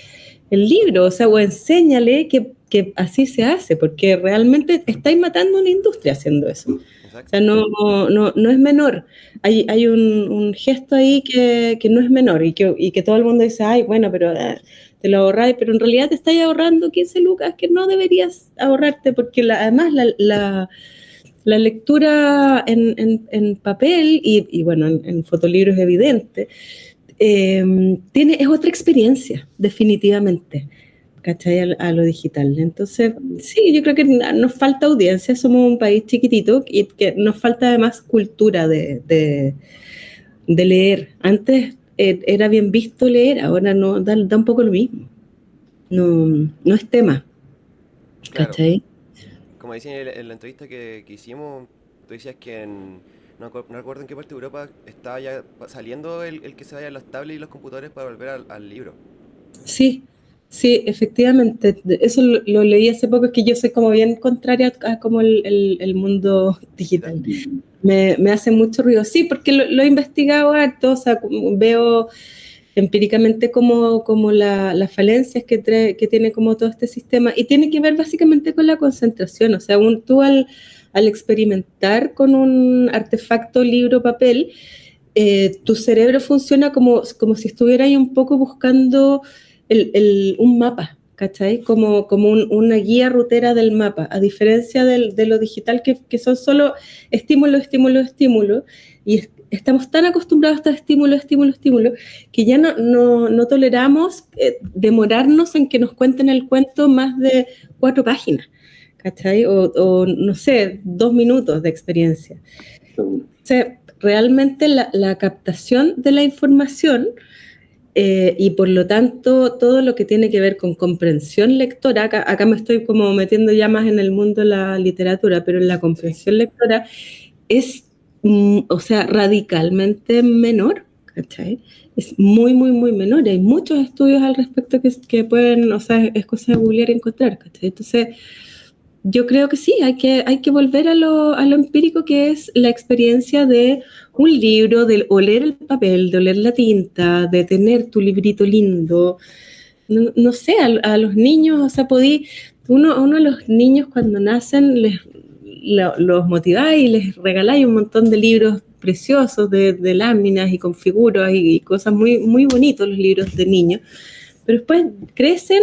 el libro, o sea, o enséñale que así se hace, porque realmente estáis matando una industria haciendo eso. O sea, exacto. no es menor. Hay un gesto ahí que no es menor y que todo el mundo dice, ay, bueno, pero te lo ahorráis, pero en realidad te estáis ahorrando 15 lucas que no deberías ahorrarte, porque además la lectura en papel y bueno, en fotolibros es evidente, es otra experiencia, definitivamente, ¿cachai? A lo digital. Entonces, sí, yo creo que nos falta audiencia, somos un país chiquitito y que nos falta además cultura de leer. Antes era bien visto leer, ahora no, da un poco lo mismo. No es tema, Claro. ¿cachai? Como decía en la entrevista que hicimos, tú decías que no recuerdo en qué parte de Europa estaba ya saliendo el que se vayan las tablets y los computadores para volver al libro. Sí, sí, efectivamente. Eso lo leí hace poco, es que yo soy como bien contraria a como el mundo Digital. digital. Me hace mucho ruido. Sí, porque lo he investigado harto, o sea, veo empíricamente como las falencias que tiene como todo este sistema y tiene que ver básicamente con la concentración. O sea, tú al al experimentar con un artefacto, libro, papel, tu cerebro funciona como si estuviera ahí un poco buscando un mapa, ¿cachai? Como una guía rutera del mapa, a diferencia de lo digital que son solo estímulo, estímulo, estímulo, y estamos tan acostumbrados a estar estímulo, estímulo, estímulo, que ya no toleramos demorarnos en que nos cuenten el cuento más de 4 páginas, ¿cachai? O no sé, 2 minutos de experiencia. O sea, realmente la captación de la información y por lo tanto todo lo que tiene que ver con comprensión lectora, acá me estoy como metiendo ya más en el mundo de la literatura, pero en la comprensión lectora es, o sea, radicalmente menor, ¿cachai? Es muy, muy, muy menor. Hay muchos estudios al respecto que pueden, o sea, es cosa de googlear y encontrar, ¿cachai? Entonces, yo creo que sí, hay que volver a lo empírico, que es la experiencia de un libro, de oler el papel, de oler la tinta, de tener tu librito lindo. No sé, a los niños, o sea, uno de los niños cuando nacen los motiváis y les regaláis un montón de libros preciosos de láminas y con figuras y cosas muy, muy bonitos los libros de niños, pero después crecen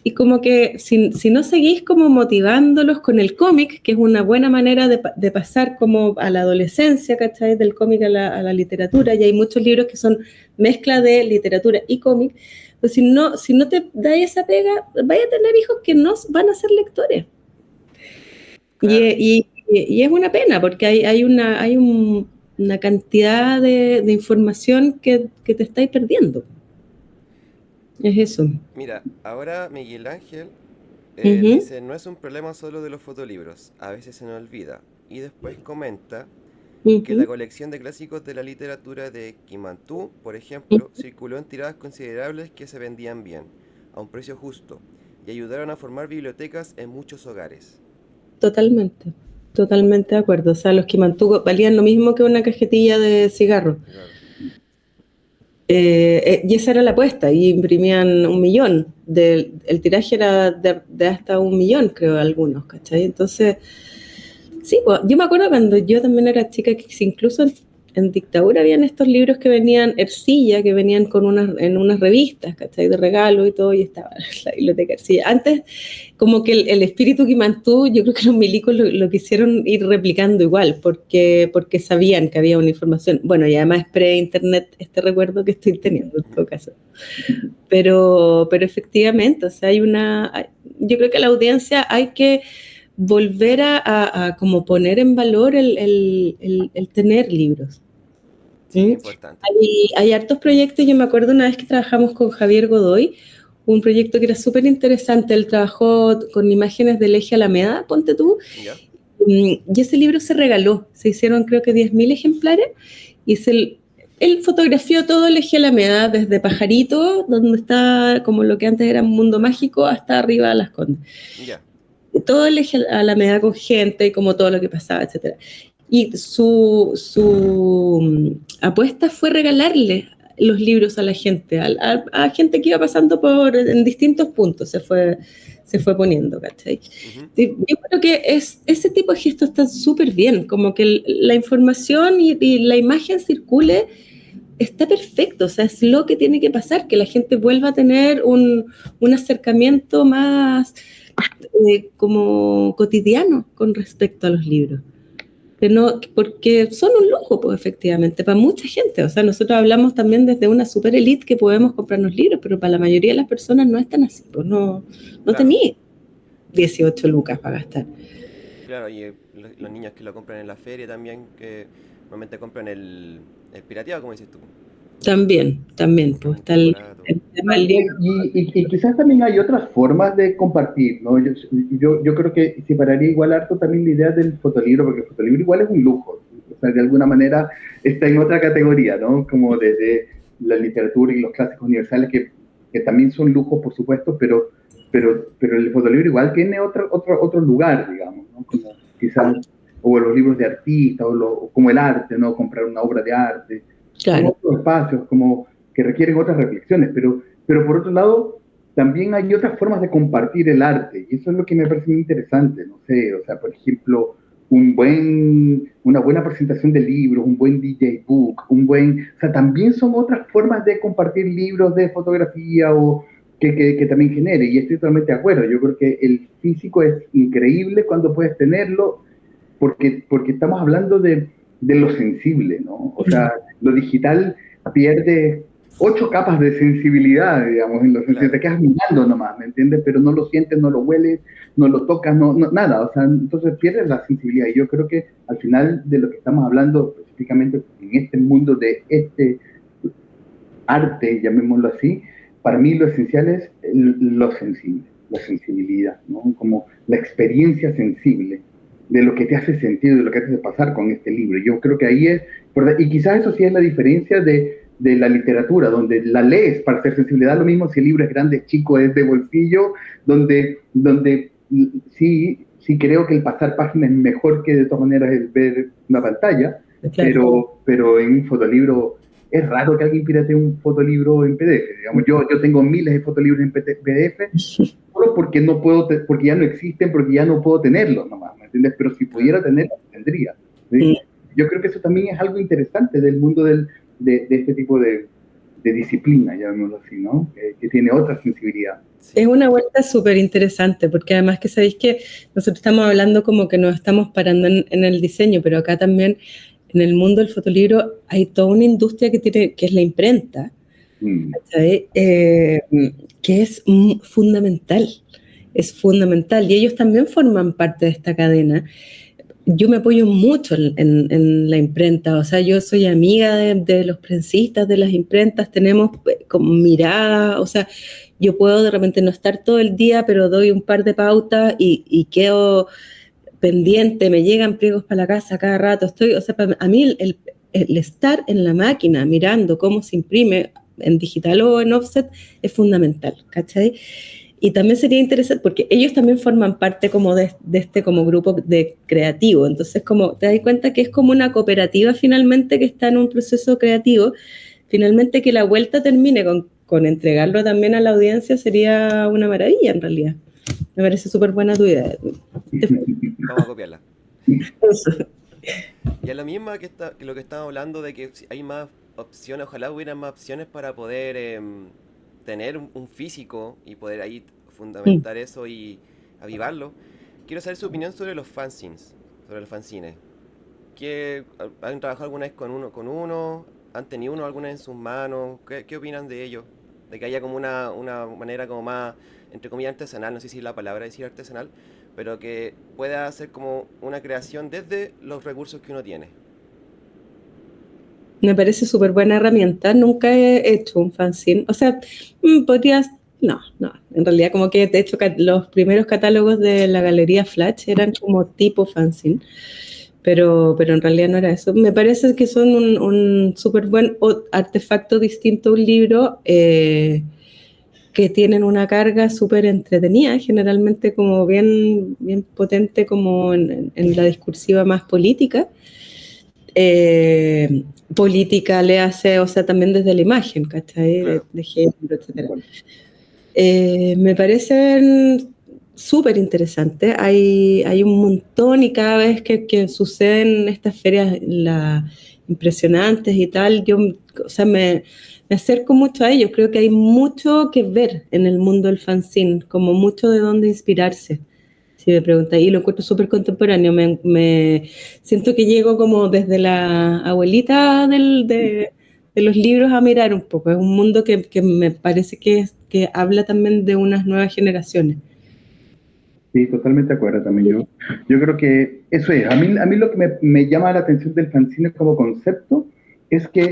y como que si no seguís como motivándolos con el cómic, que es una buena manera de pasar como a la adolescencia, ¿cachai? Del cómic a la literatura, y hay muchos libros que son mezcla de literatura y cómic, pues si no te da esa pega, vaya a tener hijos que no van a ser lectores. Claro. Y es una pena, porque hay una cantidad de información que te estáis perdiendo. Es eso. Mira, ahora Miguel Ángel dice, no es un problema solo de los fotolibros, a veces se nos olvida. Y después comenta que la colección de clásicos de la literatura de Kimantú, por ejemplo, circuló en tiradas considerables que se vendían bien, a un precio justo, y ayudaron a formar bibliotecas en muchos hogares. Totalmente de acuerdo. O sea, los Kimantú valían lo mismo que una cajetilla de cigarro. Claro. Y esa era la apuesta, y imprimían 1 millón. El tiraje era de hasta 1 millón, creo, algunos, ¿cachai? Entonces, sí, pues, yo me acuerdo cuando yo también era chica, que incluso en dictadura habían estos libros que venían, Ercilla, que venían en unas revistas, ¿cachai? De regalo y todo, y estaba la biblioteca Ercilla. Antes, como que el espíritu que mantuvo, yo creo que los milicos lo quisieron ir replicando igual, porque sabían que había una información. Bueno, y además es pre-internet este recuerdo que estoy teniendo en todo caso. Pero efectivamente, o sea, yo creo que la audiencia hay que volver a como poner en valor el tener libros. Sí, es importante. Hay hartos proyectos. Yo me acuerdo una vez que trabajamos con Javier Godoy, un proyecto que era súper interesante. Él trabajó con imágenes del eje Alameda, ponte tú, ¿ya? Y ese libro se regaló, se hicieron creo que 10.000 ejemplares, y él fotografió todo el eje Alameda, desde Pajarito, donde está como lo que antes era un mundo mágico, hasta arriba a Las Condes. Ya. Todo el eje Alameda con gente y como todo lo que pasaba, etcétera. Y su apuesta fue regalarle los libros a la gente, a gente que iba pasando en distintos puntos, se fue poniendo, ¿cachai? Yo creo que ese tipo de gestos está súper bien, como que la información y la imagen circule, está perfecto, o sea, es lo que tiene que pasar, que la gente vuelva a tener un acercamiento más como cotidiano con respecto a los libros. Porque son un lujo, pues efectivamente, para mucha gente. O sea, nosotros hablamos también desde una super elite que podemos comprarnos libros, pero para la mayoría de las personas no es tan así, pues no claro. Tenía 18 lucas para gastar. Claro, y los niños que lo compran en la feria también, que normalmente compran el pirateado, como dices tú. También, pues está el tema del libro. Y quizás también hay otras formas de compartir, ¿no? Yo creo que separaría igual harto también la idea del fotolibro, porque el fotolibro igual es un lujo, o sea, de alguna manera está en otra categoría, ¿no? Como desde la literatura y los clásicos universales, que también son lujos, por supuesto, pero el fotolibro igual tiene otro lugar, digamos, ¿no? Como quizás, o los libros de artistas, o como el arte, ¿no? Comprar una obra de arte. Claro. Otros espacios como que requieren otras reflexiones, pero por otro lado también hay otras formas de compartir el arte, y eso es lo que me parece muy interesante, no sé, o sea, por ejemplo, una buena presentación de libros, un buen DJ book, o sea, también son otras formas de compartir libros de fotografía o que también genere, y estoy totalmente de acuerdo. Yo creo que el físico es increíble cuando puedes tenerlo, porque estamos hablando de lo sensible, ¿no? O sea, lo digital pierde 8 capas de sensibilidad, digamos, en lo sensible. Te quedas mirando nomás, ¿me entiendes? Pero no lo sientes, no lo hueles, no lo tocas, nada. O sea, entonces pierdes la sensibilidad. Y yo creo que al final de lo que estamos hablando, específicamente en este mundo de este arte, llamémoslo así, para mí lo esencial es lo sensible, la sensibilidad, ¿no? Como la experiencia sensible de lo que te hace sentido, de lo que te hace pasar con este libro. Yo creo que ahí es, y quizás eso sí es la diferencia de la literatura, donde la lees para ser sensibilidad, lo mismo si el libro es grande, chico, es de bolsillo, donde sí creo que el pasar páginas es mejor que de todas maneras el ver una pantalla, claro. pero en un fotolibro es raro que alguien piratee un fotolibro en PDF. Digamos, yo tengo miles de fotolibros en PDF, solo porque no puedo, porque ya no existen, porque ya no puedo tenerlos nomás, ¿me entiendes? Pero si pudiera tenerlos, tendría. ¿Sí? Yo creo que eso también es algo interesante del mundo de este tipo de disciplina, llamémoslo así, ¿no? Que tiene otra sensibilidad. Es una vuelta súper interesante, porque además que sabéis que nosotros estamos hablando como que nos estamos parando en el diseño, pero acá también en el mundo del fotolibro hay toda una industria que es la imprenta, que es fundamental, y ellos también forman parte de esta cadena. Yo me apoyo mucho en la imprenta, o sea, yo soy amiga de los prensistas, de las imprentas, tenemos como mirada, o sea, yo puedo de repente no estar todo el día, pero doy un par de pautas y quedo pendiente, me llegan pliegos para la casa cada rato, o sea, a mí el estar en la máquina mirando cómo se imprime en digital o en offset es fundamental, ¿cachai? Y también sería interesante, porque ellos también forman parte como de este como grupo de creativo, entonces como te das cuenta que es como una cooperativa finalmente que está en un proceso creativo, finalmente que la vuelta termine con entregarlo también a la audiencia sería una maravilla en realidad. Me parece súper buena tu idea. Vamos a copiarla. Eso. Y es lo mismo que lo que estamos hablando de que hay más opciones, ojalá hubiera más opciones para poder tener un físico y poder ahí fundamentar eso y avivarlo. Quiero saber su opinión sobre los fanzines, sobre los fanzines. ¿Han trabajado alguna vez con uno? ¿Han tenido uno alguna vez en sus manos? ¿Qué opinan de ello? De que haya como una manera como más, entre comillas, artesanal, no sé si es la palabra decir artesanal, pero que pueda hacer como una creación desde los recursos que uno tiene. Me parece súper buena herramienta. Nunca he hecho un fanzine. O sea, podrías... No. En realidad como que de hecho los primeros catálogos de la Galería Flash eran como tipo fanzine. Pero en realidad no era eso. Me parece que son un súper buen artefacto distinto a un libro que tienen una carga súper entretenida, generalmente como bien potente como en la discursiva más política. Política le hace, o sea, también desde la imagen, ¿cachai? Claro. De género, etcétera. Me parecen súper interesantes. Hay un montón y cada vez que suceden estas ferias impresionantes y tal, yo, o sea, me acerco mucho a ellos. Creo que hay mucho que ver en el mundo del fanzine, como mucho de dónde inspirarse. Si me preguntas, y lo encuentro súper contemporáneo, me siento que llego como desde la abuelita de los libros a mirar un poco. Es un mundo que me parece que habla también de unas nuevas generaciones. Sí, totalmente de acuerdo también yo creo que eso es. A mí lo que me llama la atención del fanzine como concepto es que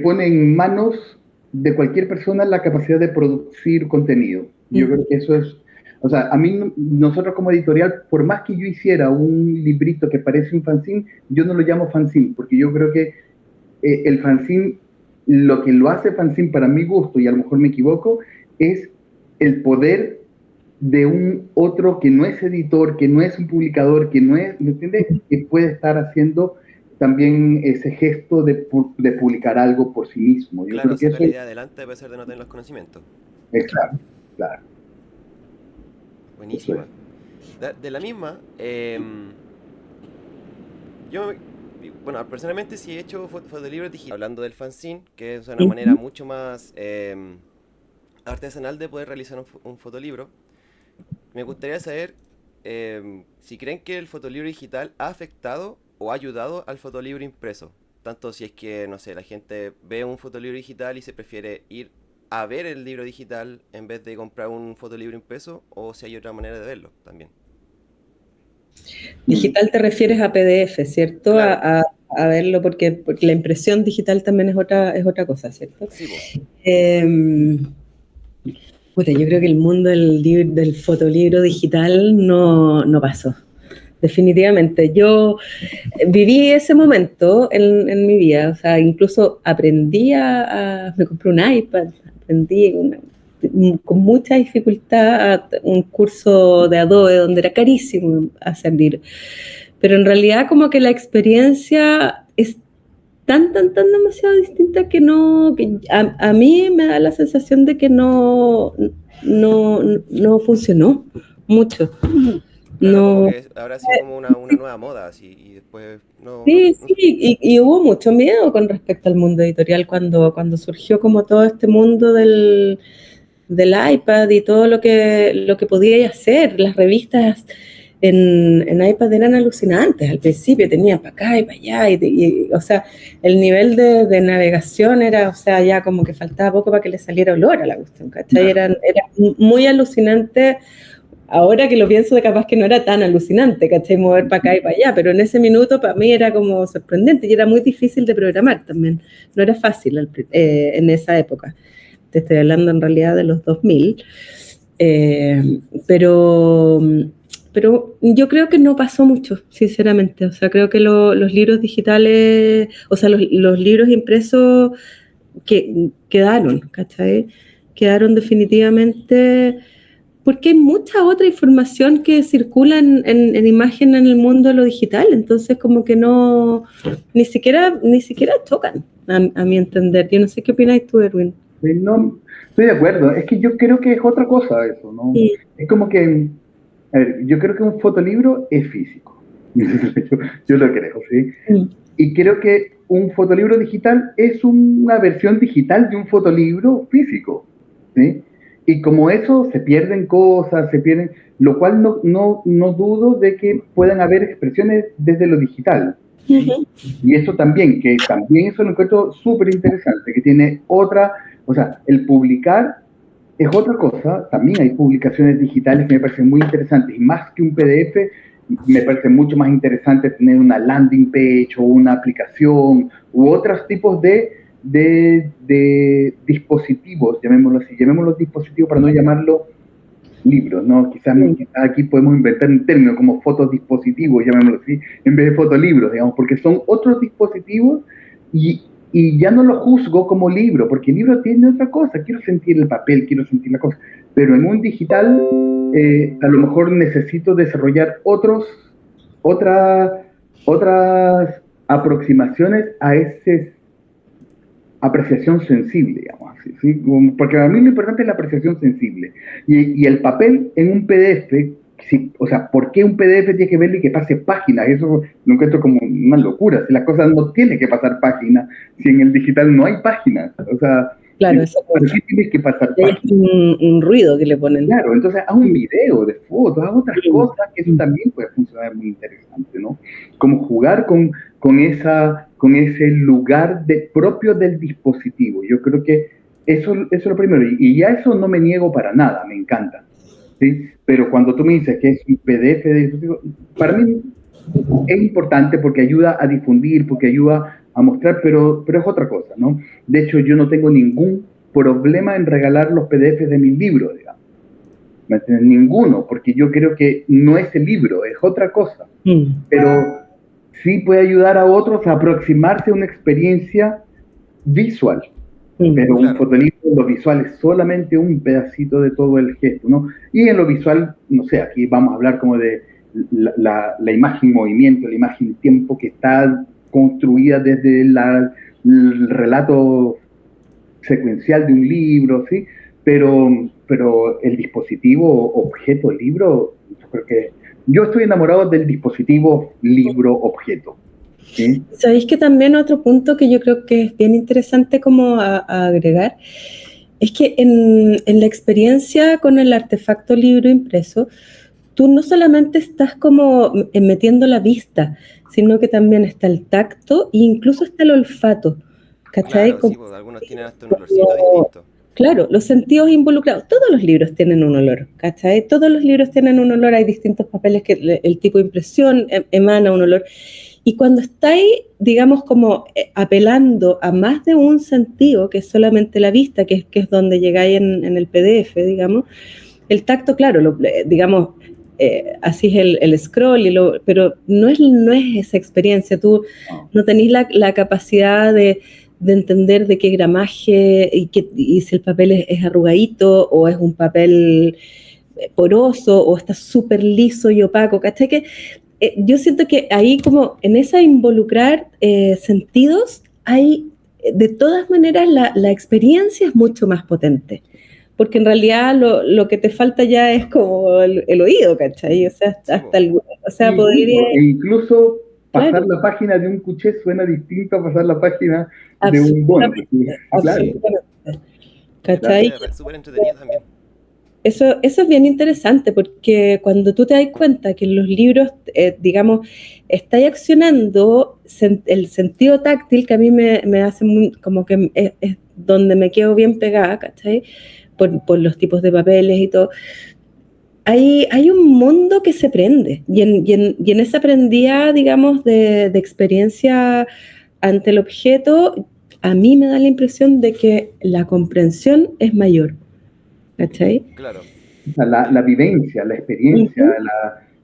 pone en manos de cualquier persona la capacidad de producir contenido. Yo creo que eso es, o sea, a mí, nosotros como editorial, por más que yo hiciera un librito que parece un fanzine, yo no lo llamo fanzine, porque yo creo que el fanzine, lo que lo hace fanzine para mi gusto, y a lo mejor me equivoco, es el poder de un otro que no es editor, que no es un publicador, que no es, ¿me entiendes? Que puede estar haciendo también ese gesto de publicar algo por sí mismo. Yo Claro, creo que sacar eso la idea adelante a pesar de no tener los conocimientos. Claro. Buenísima. De la misma, yo, bueno, personalmente sí he hecho fotolibros digitales, hablando del fanzine, que es una manera Ujú. mucho más artesanal de poder realizar un fotolibro. Me gustaría saber si creen que el fotolibro digital ha afectado o ha ayudado al fotolibro impreso. Tanto si es que, no sé, la gente ve un fotolibro digital y se prefiere ir a ver el libro digital en vez de comprar un fotolibro impreso, o si hay otra manera de verlo también. Digital te refieres a PDF, ¿cierto? Claro, A verlo, porque la impresión digital también es otra cosa, ¿cierto? sí, po. Eh, Puta, yo creo que el mundo del fotolibro digital no pasó. Definitivamente. Yo viví ese momento en mi vida, o sea, incluso me compré un iPad, aprendí con mucha dificultad un curso de Adobe donde era carísimo hacer libros. Pero en realidad como que la experiencia es tan demasiado distinta que no, que a mí me da la sensación de que no funcionó mucho. Claro, como No, que habrá sido como una nueva moda, así, y después sí, sí, y hubo mucho miedo con respecto al mundo editorial cuando surgió como todo este mundo del iPad y todo lo que podía hacer. Las revistas en iPad eran alucinantes al principio, tenían para acá y para allá, o sea, el nivel de navegación era, o sea, ya como que faltaba poco para que le saliera olor a la cuestión, ¿cachai? Claro. Era muy alucinante. Ahora que lo pienso, de capaz que no era tan alucinante, ¿cachai? Mover para acá y para allá, pero en ese minuto para mí era como sorprendente y era muy difícil de programar también. No era fácil en esa época. Te estoy hablando en realidad de los 2000. eh, pero, pero yo creo que no pasó mucho, sinceramente. O sea, creo que los libros digitales, o sea, los libros impresos que quedaron, ¿cachai? Quedaron definitivamente porque hay mucha otra información que circula en imagen en el mundo de lo digital, entonces como que no, ni siquiera tocan, a mi entender. Yo no sé qué opinas tú, Erwin. Sí, no, estoy de acuerdo. Es que yo creo que es otra cosa eso, ¿no? Sí. Es como que, a ver, yo creo que un fotolibro es físico. Yo lo creo, ¿sí? Mm. Y creo que un fotolibro digital es una versión digital de un fotolibro físico, ¿sí? Y como eso se pierden cosas, lo cual no dudo de que puedan haber expresiones desde lo digital, ¿sí? Ujú. Y eso también, que también eso lo encuentro súper interesante, que tiene otra, o sea, el publicar es otra cosa. También hay publicaciones digitales que me parecen muy interesantes, y más que un PDF, me parece mucho más interesante tener una landing page o una aplicación u otros tipos de dispositivos, llamémoslos dispositivos para no llamarlo libros, ¿no? Quizás aquí podemos inventar un término como fotodispositivos, llamémoslo así, en vez de fotolibros, digamos, porque son otros dispositivos, y, y ya no lo juzgo como libro, porque el libro tiene otra cosa, quiero sentir el papel, quiero sentir la cosa, pero en un digital a lo mejor necesito desarrollar otra, otras aproximaciones a ese apreciación sensible, digamos así, ¿sí? Porque a mí lo importante es la apreciación sensible. Y el papel en un PDF, sí, o sea, ¿por qué un PDF tiene que verlo y que pase páginas? Eso lo encuentro como una locura. Si las cosas no tienen que pasar páginas, si en el digital no hay páginas, o sea, Claro, eso ¿por qué tienes que pasar es páginas? un ruido que le ponen. Claro, entonces haz un video de fotos, haz otras Mm. cosas, que eso también puede funcionar muy interesante, ¿no? Como jugar con ese lugar propio del dispositivo. Yo creo que eso es lo primero. Y ya eso no me niego para nada, me encanta, ¿sí? Pero cuando tú me dices que es un PDF de dispositivo, para mí es importante porque ayuda a difundir, porque ayuda a mostrar, pero es otra cosa, ¿no? De hecho, yo no tengo ningún problema en regalar los PDFs de mis libros, digamos. ¿Me entiendes? Ninguno, porque yo creo que no es el libro, es otra cosa. Mm. Pero sí puede ayudar a otros a aproximarse a una experiencia visual. Mm. Pero un claro. fotolibro, lo visual es solamente un pedacito de todo el gesto, ¿no? Y en lo visual, no sé, aquí vamos a hablar como de la imagen movimiento, la imagen tiempo que está construida desde el relato secuencial de un libro, ¿sí? Pero el dispositivo, objeto, libro, yo creo que yo estoy enamorado del dispositivo libro-objeto. ¿Sí? Sabéis que también otro punto que yo creo que es bien interesante como a agregar, es que en la experiencia con el artefacto libro impreso, tú no solamente estás como metiendo la vista, sino que también está el tacto e incluso está el olfato, ¿cachai? Claro, sí, pues algunos tienen hasta un olorcito distinto. Claro, los sentidos involucrados. Todos los libros tienen un olor, ¿cachai? Todos los libros tienen un olor, hay distintos papeles que el tipo de impresión emana un olor. Y cuando estáis, digamos, como apelando a más de un sentido, que es solamente la vista, que es donde llegáis en el PDF, digamos, el tacto, claro, digamos, así es el scroll, pero no es esa experiencia. Tú No. no tenéis la capacidad de entender de qué gramaje y si el papel es arrugadito o es un papel poroso o está súper liso y opaco, ¿cachai? Que yo siento que ahí como en esa involucrar sentidos hay de todas maneras la experiencia es mucho más potente, porque en realidad lo que te falta ya es como el oído, ¿cachai? O sea, Sí, hasta pues. o sea, podría, Incluso pasar claro, la página de un cuché suena distinto a pasar la página de un bond. absolutamente, Claro, absolutamente, claro. ¿cachai? Es súper entretenido también. Eso es bien interesante porque cuando tú te das cuenta que en los libros, digamos, estáis accionando el sentido táctil, que a mí me hace como que es donde me quedo bien pegada, ¿cachai? Por los tipos de papeles y todo. Hay un mundo que se prende y en esa prendida, digamos, de experiencia ante el objeto, a mí me da la impresión de que la comprensión es mayor, ¿cachai? Claro. O sea, la vivencia, la experiencia, Ujú.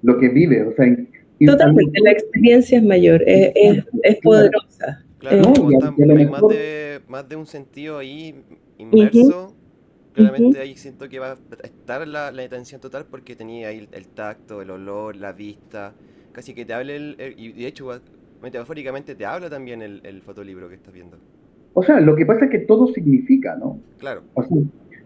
lo que vives. O sea, a lo Totalmente, la mejor, experiencia es mayor, es claro, poderosa. Claro, como ¿no? Y a lo hay más mejor, más de un sentido ahí Ujú, inmerso, ujú. claramente ahí siento que va a estar la atención total porque tenía ahí el tacto, el olor, la vista, casi que te hable y de hecho metafóricamente te habla también el fotolibro que estás viendo. o sea, lo que pasa es que todo significa, ¿no? Claro, O sea,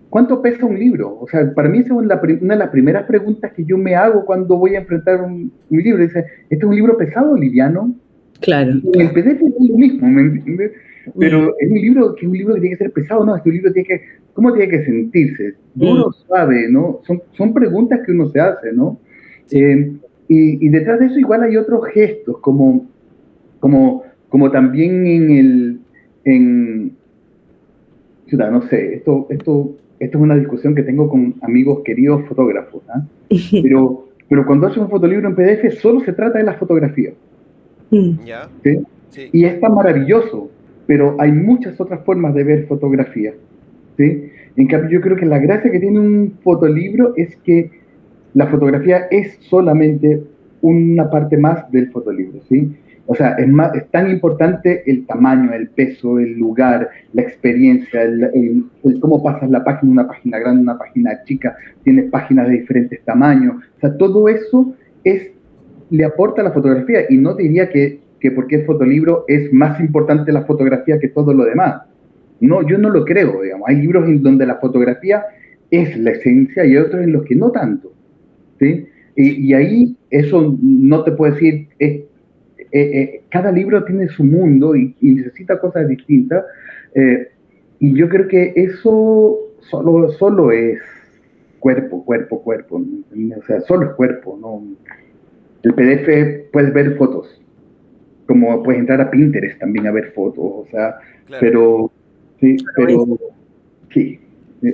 ¿cuánto pesa un libro? O sea, para mí esa es una de las primeras preguntas que yo me hago cuando voy a enfrentar un libro. Dice, ¿este es un libro pesado o liviano? Claro. En el claro. PDF es lo mismo, ¿me entiendes? Mm, Pero es un libro que tiene que ser pesado, ¿no? Este libro tiene que, ¿cómo tiene que sentirse? mm, Duro, suave, ¿no? Son preguntas que uno se hace, ¿no? Sí, Eh, y detrás de eso igual hay otros gestos, como también en, chuta, no sé, esto es una discusión que tengo con amigos queridos fotógrafos, ¿ah? Pero cuando haces un fotolibro en PDF solo se trata de la fotografía, mm, ya, ¿sí? sí, Y está maravilloso, pero hay muchas otras formas de ver fotografía, ¿sí? En cambio, yo creo que la gracia que tiene un fotolibro es que la fotografía es solamente una parte más del fotolibro, ¿sí? O sea, es tan importante el tamaño, el peso, el lugar, la experiencia, el cómo pasas la página, una página grande, una página chica, tienes páginas de diferentes tamaños. O sea, todo eso le aporta a la fotografía y no diría que porque es fotolibro es más importante la fotografía que todo lo demás. No, yo no lo creo, digamos. Hay libros en donde la fotografía es la esencia y hay otros en los que no tanto. ¿Sí? sí, Y ahí eso no te puedo decir, cada libro tiene su mundo y necesita cosas distintas, eh, y yo creo que eso solo es cuerpo, ¿no? O sea, solo es cuerpo, ¿no? El PDF puedes ver fotos, como puedes entrar a Pinterest también a ver fotos, o sea, claro. pero sí, bueno, sí,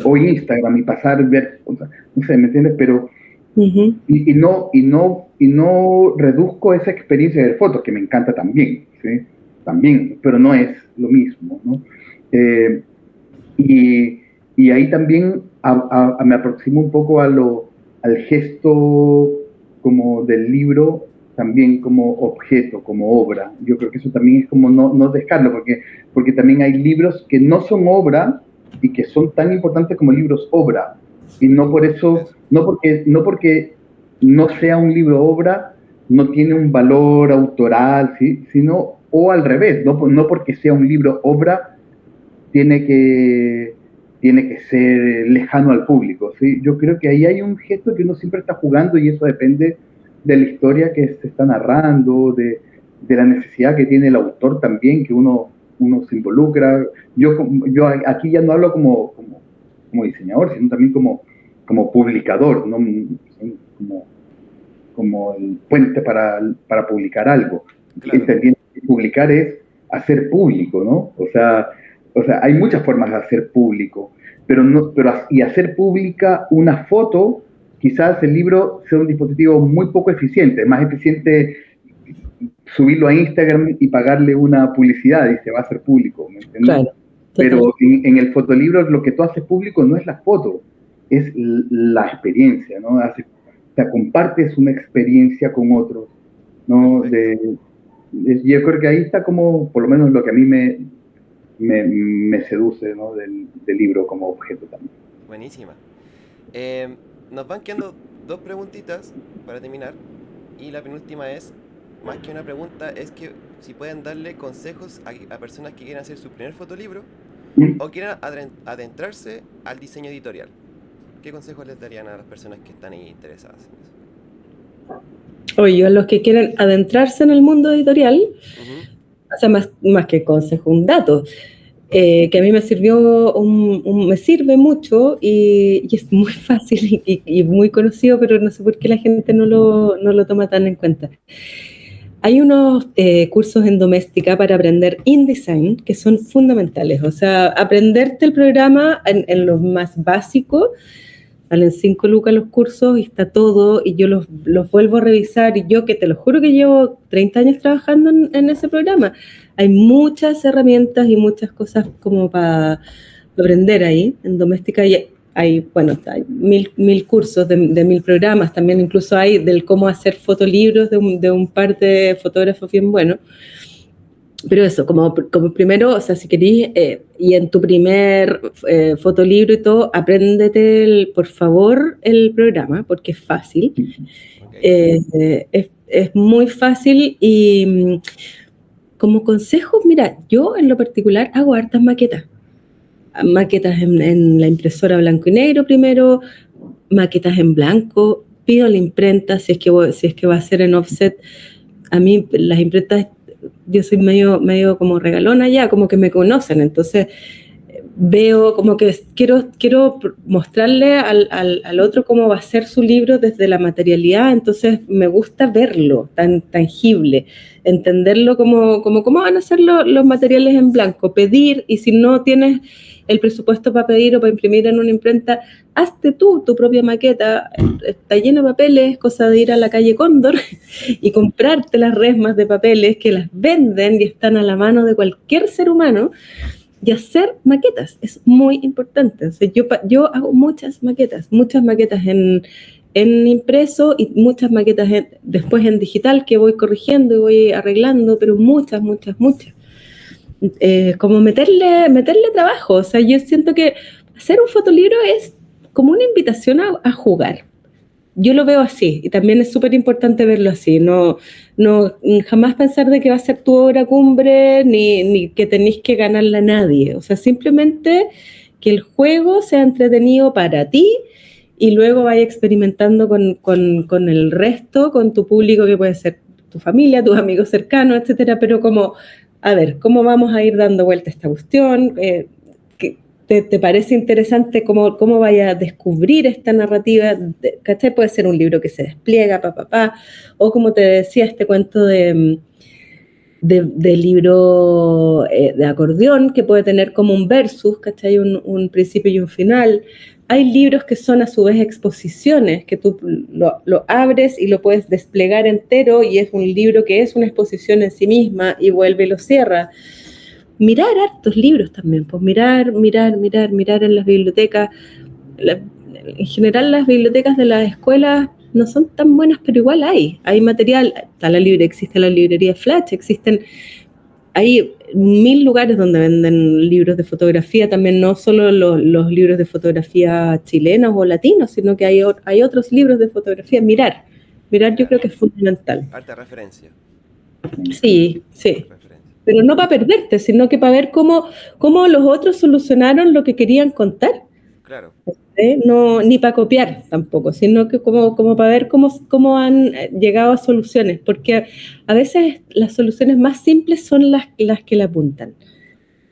o Instagram y pasar, ver, o sea, no sé, ¿me entiendes? Pero ujú. y no reduzco esa experiencia de fotos, que me encanta también, ¿sí? También, pero no es lo mismo, ¿no? Eh, y, y ahí también me aproximo un poco al gesto como del libro, también como objeto, como obra. Yo creo que eso también es como no dejarlo, porque también hay libros que no son obra y que son tan importantes como libros obra. Y no por eso, Eso. no porque no sea un libro obra, no tiene un valor autoral, ¿sí? Sino, o al revés, no porque sea un libro obra, tiene que, tiene que ser lejano al público, ¿sí? Yo creo que ahí hay un gesto que uno siempre está jugando y eso depende de la historia que se está narrando, de la necesidad que tiene el autor también, que uno se involucra. Yo aquí ya no hablo como diseñador, sino también como publicador, ¿no? Como el puente para publicar algo. Claro. Entendiendo que publicar es hacer público, ¿no? O sea, hay muchas formas de hacer público, y hacer pública una foto, quizás el libro sea un dispositivo muy poco eficiente, es más eficiente subirlo a Instagram y pagarle una publicidad y se va a hacer público, ¿me entiendes? Claro, pero en el fotolibro lo que tú haces público no es la foto, es la experiencia, ¿no? O sea, compartes una experiencia con otros, ¿no? Yo creo que ahí está como, por lo menos lo que a mí me seduce, ¿no? del libro como objeto también. Buenísima. Nos van quedando 2 preguntitas para terminar, y la penúltima es, más que una pregunta, es que si pueden darle consejos a personas que quieran hacer su primer fotolibro o quieran adentrarse al diseño editorial. ¿Qué consejos les darían a las personas que están ahí interesadas en eso? Oye, a los que quieren adentrarse en el mundo editorial, o sea, más que consejo, un dato, que a mí me sirvió, me sirve mucho y es muy fácil y muy conocido, pero no sé por qué la gente no lo toma tan en cuenta. Hay unos cursos en Doméstica para aprender InDesign que son fundamentales. O sea, aprenderte el programa en lo más básico, salen 5 lucas los cursos y está todo, y yo los vuelvo a revisar, y yo que te lo juro que llevo 30 años trabajando en ese programa. Hay muchas herramientas y muchas cosas como para aprender ahí. En Doméstica hay 1000 cursos de 1000 programas, también incluso hay del cómo hacer fotolibros de un par de fotógrafos bien buenos. Pero eso, como primero, o sea, si querís, y en tu primer fotolibro y todo, apréndete, por favor, el programa, porque es fácil. Okay. Es muy fácil y como consejo, mira, yo en lo particular hago hartas maquetas en la impresora blanco y negro primero, maquetas en blanco, pido la imprenta, si es que va a ser en offset. A mí las imprentas, yo soy medio como regalona ya, como que me conocen, entonces veo como que quiero mostrarle al otro cómo va a ser su libro desde la materialidad, entonces me gusta verlo tan tangible, entenderlo como cómo van a ser los materiales en blanco, pedir, y si no tienes el presupuesto para pedir o para imprimir en una imprenta, hazte tú tu propia maqueta, está llena de papeles, cosa de ir a la calle Cóndor y comprarte las resmas de papeles que las venden y están a la mano de cualquier ser humano, y hacer maquetas, es muy importante. O sea, yo hago muchas maquetas en impreso y muchas maquetas después en digital que voy corrigiendo y voy arreglando, pero muchas. Como meterle trabajo. O sea, yo siento que hacer un fotolibro es como una invitación a jugar. Yo lo veo así, y también es súper importante verlo así, no jamás pensar de que va a ser tu obra cumbre, ni que tenéis que ganarla a nadie. O sea, simplemente que el juego sea entretenido para ti, y luego vaya experimentando con el resto, con tu público, que puede ser tu familia, tus amigos cercanos, etcétera, pero como, a ver, ¿cómo vamos a ir dando vuelta a esta cuestión? ¿Te parece interesante cómo vaya a descubrir esta narrativa? ¿Cachai? Puede ser un libro que se despliega, o como te decía, este cuento de libro de acordeón, que puede tener como un versus, ¿cachai? Un principio y un final. Hay libros que son a su vez exposiciones, que tú lo abres y lo puedes desplegar entero, y es un libro que es una exposición en sí misma, y vuelve y lo cierra. Mirar hartos libros también, pues mirar en las bibliotecas. En general las bibliotecas de las escuelas no son tan buenas, pero igual hay material, existe la librería Flash, hay 1000 lugares donde venden libros de fotografía, también no solo los libros de fotografía chilenos o latinos, sino que hay otros libros de fotografía. Mirar yo creo que es fundamental. Harta referencia. Sí. Pero no para perderte, sino que para ver cómo los otros solucionaron lo que querían contar. Claro. No, ni para copiar tampoco, sino que como para ver cómo han llegado a soluciones, porque a veces las soluciones más simples son las que le apuntan.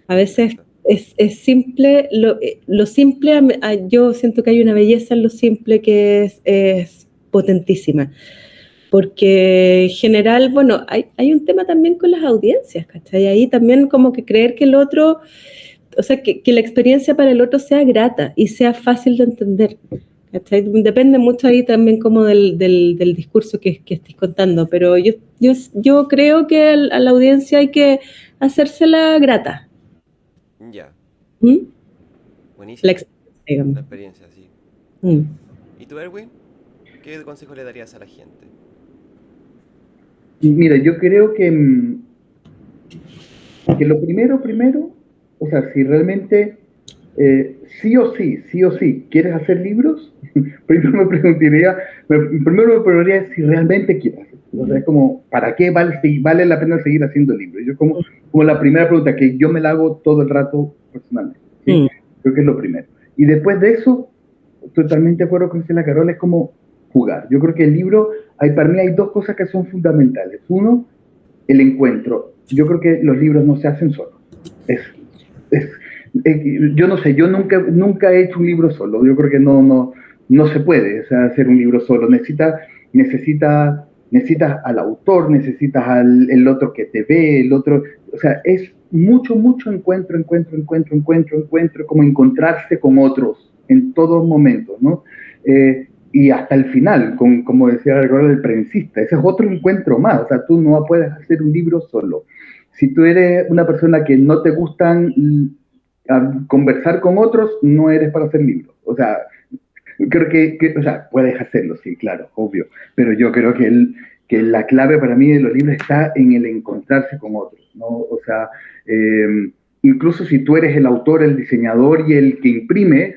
A veces Perfecto. es simple, lo simple, yo siento que hay una belleza en lo simple que es potentísima. Porque en general, bueno, hay un tema también con las audiencias, ¿cachai? Ahí también como que creer que el otro, o sea, que la experiencia para el otro sea grata y sea fácil de entender, ¿cachai? Depende mucho ahí también como del discurso que estés contando, pero yo creo que a la audiencia hay que hacérsela grata. Ya, ¿Mm? La buenísimo. experiencia, digamos. La experiencia, sí. Mm. ¿Y tú, Erwin? ¿Qué consejo le darías a la gente? Mira, yo creo que lo primero, o sea, si realmente sí o sí quieres hacer libros, primero primero me preguntaría si realmente quieres hacer. O sea, es como, ¿para qué vale la pena seguir haciendo libros? Yo como la primera pregunta que yo me la hago todo el rato personalmente, ¿sí? Mm. Creo que es lo primero. Y después de eso, totalmente de acuerdo con Stella Carol, es como jugar. Yo creo que el libro, para mí hay dos cosas que son fundamentales. Uno, el encuentro. Yo creo que los libros no se hacen solos. Es, es, yo no sé, yo nunca he hecho un libro solo. Yo creo que no se puede, o sea, hacer un libro solo. Necesitas al autor, necesitas al el otro que te ve, el otro. O sea, es mucho encuentro, como encontrarse con otros en todos momentos, ¿no? Y hasta el final, como decía el prensista, ese es otro encuentro más, o sea, tú no puedes hacer un libro solo. Si tú eres una persona que no te gustan conversar con otros, no eres para hacer libros. O sea, creo o sea, puedes hacerlo, sí, claro, obvio, pero yo creo que la clave para mí de los libros está en el encontrarse con otros, ¿no? O sea, incluso si tú eres el autor, el diseñador y el que imprime,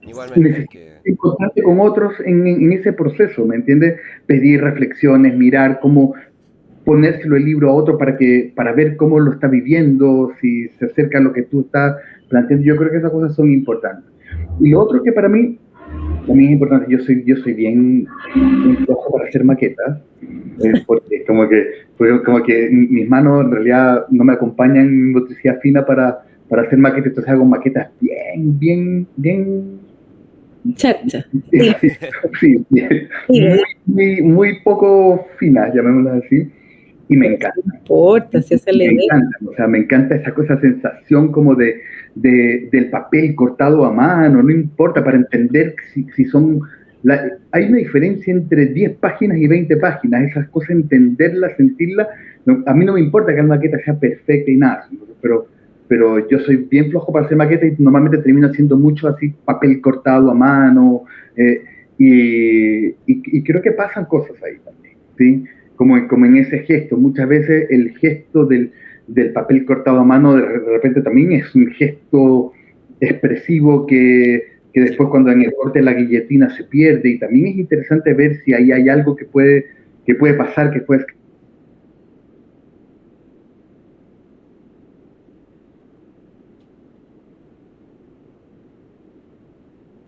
Igualmente hay necesitas que... encontrarte con otros en ese proceso, ¿me entiendes? Pedir reflexiones, mirar cómo ponérselo el libro a otro para ver cómo lo está viviendo, si se acerca a lo que tú estás planteando. Yo creo que esas cosas son importantes. Y lo otro que para mí también es importante, yo soy bien flojo para hacer maquetas, porque como que mis manos en realidad no me acompañan en motricidad fina para hacer maquetas, entonces hago maquetas bien Chacha. sí, sí, muy poco finas, llamémoslas así, y me Pero encanta. no importa, si esa es la Me idea. encanta, o sea, me encanta esa sensación como del papel cortado a mano, no importa, para entender si son... hay una diferencia entre 10 páginas y 20 páginas, esas cosas, entenderlas, sentirlas. A mí no me importa que la maqueta sea perfecta y nada, pero yo soy bien flojo para hacer maquetas y normalmente termino haciendo mucho así, papel cortado a mano, y creo que pasan cosas ahí también, ¿sí? Como en ese gesto. Muchas veces el gesto del papel cortado a mano de repente también es un gesto expresivo que después cuando en el corte de la guillotina se pierde, y también es interesante ver si ahí hay algo que puede pasar, que puede...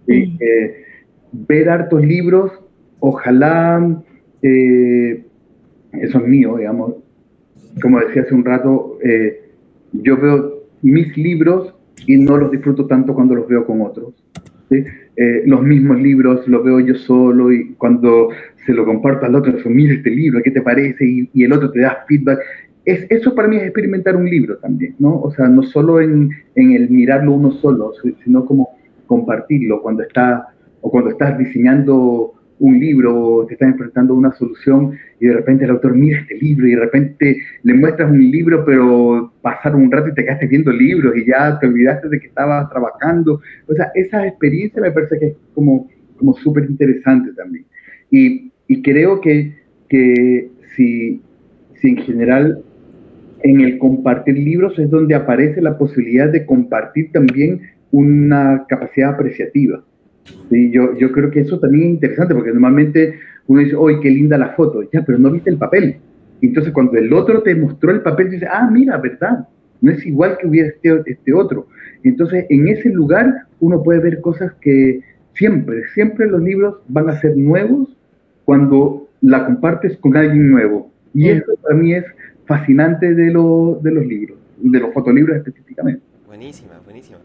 Mm. Ver hartos libros, ojalá, eso es mío, digamos, como decía hace un rato, yo veo mis libros y no los disfruto tanto cuando los veo con otros. ¿Sí? Los mismos libros los veo yo solo y cuando se lo comparto al otro, mira este libro, ¿qué te parece? Y el otro te da feedback. Eso para mí es experimentar un libro también, ¿no? O sea, no solo en el mirarlo uno solo, sino como compartirlo cuando estás diseñando un libro, te estás enfrentando a una solución y de repente el autor mira este libro y de repente le muestras un libro, pero pasaron un rato y te quedaste viendo libros y ya te olvidaste de que estabas trabajando. O sea, esa experiencia me parece que es como súper interesante también. Y creo que si en general en el compartir libros es donde aparece la posibilidad de compartir también una capacidad apreciativa. Sí, yo creo que eso también es interesante, porque normalmente uno dice, ¡oye, qué linda la foto! Ya, pero no viste el papel. Entonces, cuando el otro te mostró el papel, dices, ah, mira, ¿verdad? No es igual que hubiera este otro. Entonces, en ese lugar uno puede ver cosas que siempre los libros van a ser nuevos cuando la compartes con alguien nuevo. Y eso para mí es fascinante de los libros, de los fotolibros específicamente. Buenísima, buenísima.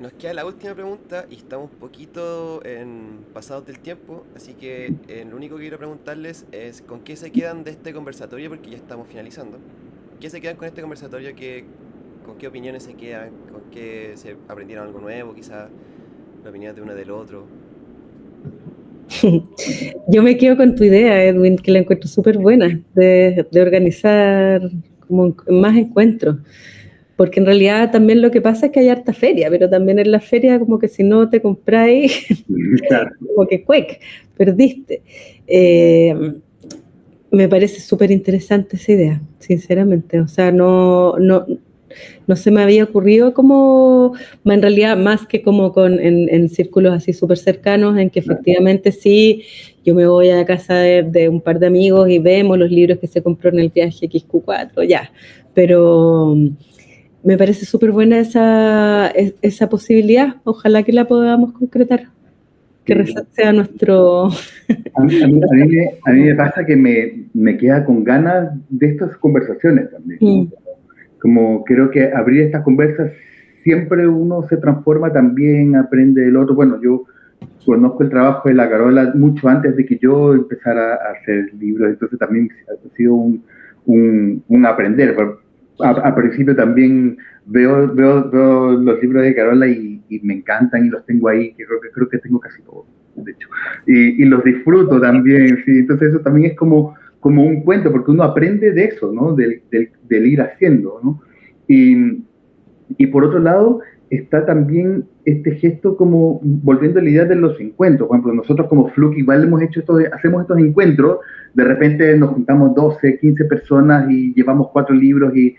Nos queda la última pregunta y estamos un poquito pasados del tiempo, así que lo único que quiero preguntarles es ¿con qué se quedan de este conversatorio? Porque ya estamos finalizando. ¿Qué se quedan con este conversatorio? ¿Con qué opiniones se quedan? ¿Con qué se aprendieron algo nuevo? Quizás la opinión de uno del otro. Yo me quedo con tu idea, Edwin, que la encuentro súper buena, de organizar como más encuentros. Porque en realidad también lo que pasa es que hay harta feria, pero también en la feria como que si no te compráis, Claro. como que cuec, perdiste. Me parece súper interesante esa idea, sinceramente. O sea, no se me había ocurrido como, en realidad más que como en círculos así súper cercanos, en que efectivamente sí, yo me voy a la casa de un par de amigos y vemos los libros que se compró en el viaje XQ4, ya. Pero me parece súper buena esa posibilidad. Ojalá que la podamos concretar. Que Resat sea nuestro... A mí me pasa que me queda con ganas de estas conversaciones también, ¿no? Como creo que abrir estas conversas siempre uno se transforma también, aprende del otro. Bueno, yo conozco el trabajo de la Carola mucho antes de que yo empezara a hacer libros, entonces también ha sido un aprender. Al principio también veo los libros de Carola y me encantan y los tengo ahí, que creo que tengo casi todos, de hecho. Y los disfruto también, sí. Entonces eso también es como un cuento, porque uno aprende de eso, ¿no? Del ir haciendo, ¿no? Y por otro lado, está también este gesto como, volviendo a la idea de los encuentros. Por ejemplo, nosotros como Fluke igual hacemos estos encuentros, de repente nos juntamos 12, 15 personas y llevamos 4 libros y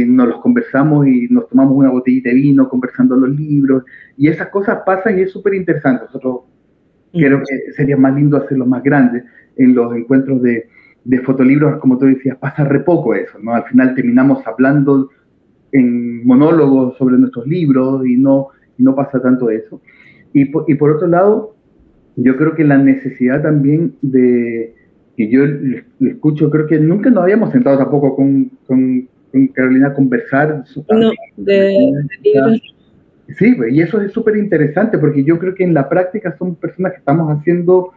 nos los conversamos y nos tomamos una botellita de vino conversando los libros, y esas cosas pasan y es súper interesante. Nosotros creo que sería más lindo hacerlos más grandes en los encuentros de fotolibros, como tú decías, pasa re poco eso, ¿no? Al final terminamos hablando en monólogos sobre nuestros libros y no pasa tanto eso. Y por otro lado, yo creo que la necesidad también que yo le escucho, creo que nunca nos habíamos sentado tampoco con Carolina a conversar. No, de libros. Sí, y eso es súper interesante porque yo creo que en la práctica somos personas que estamos haciendo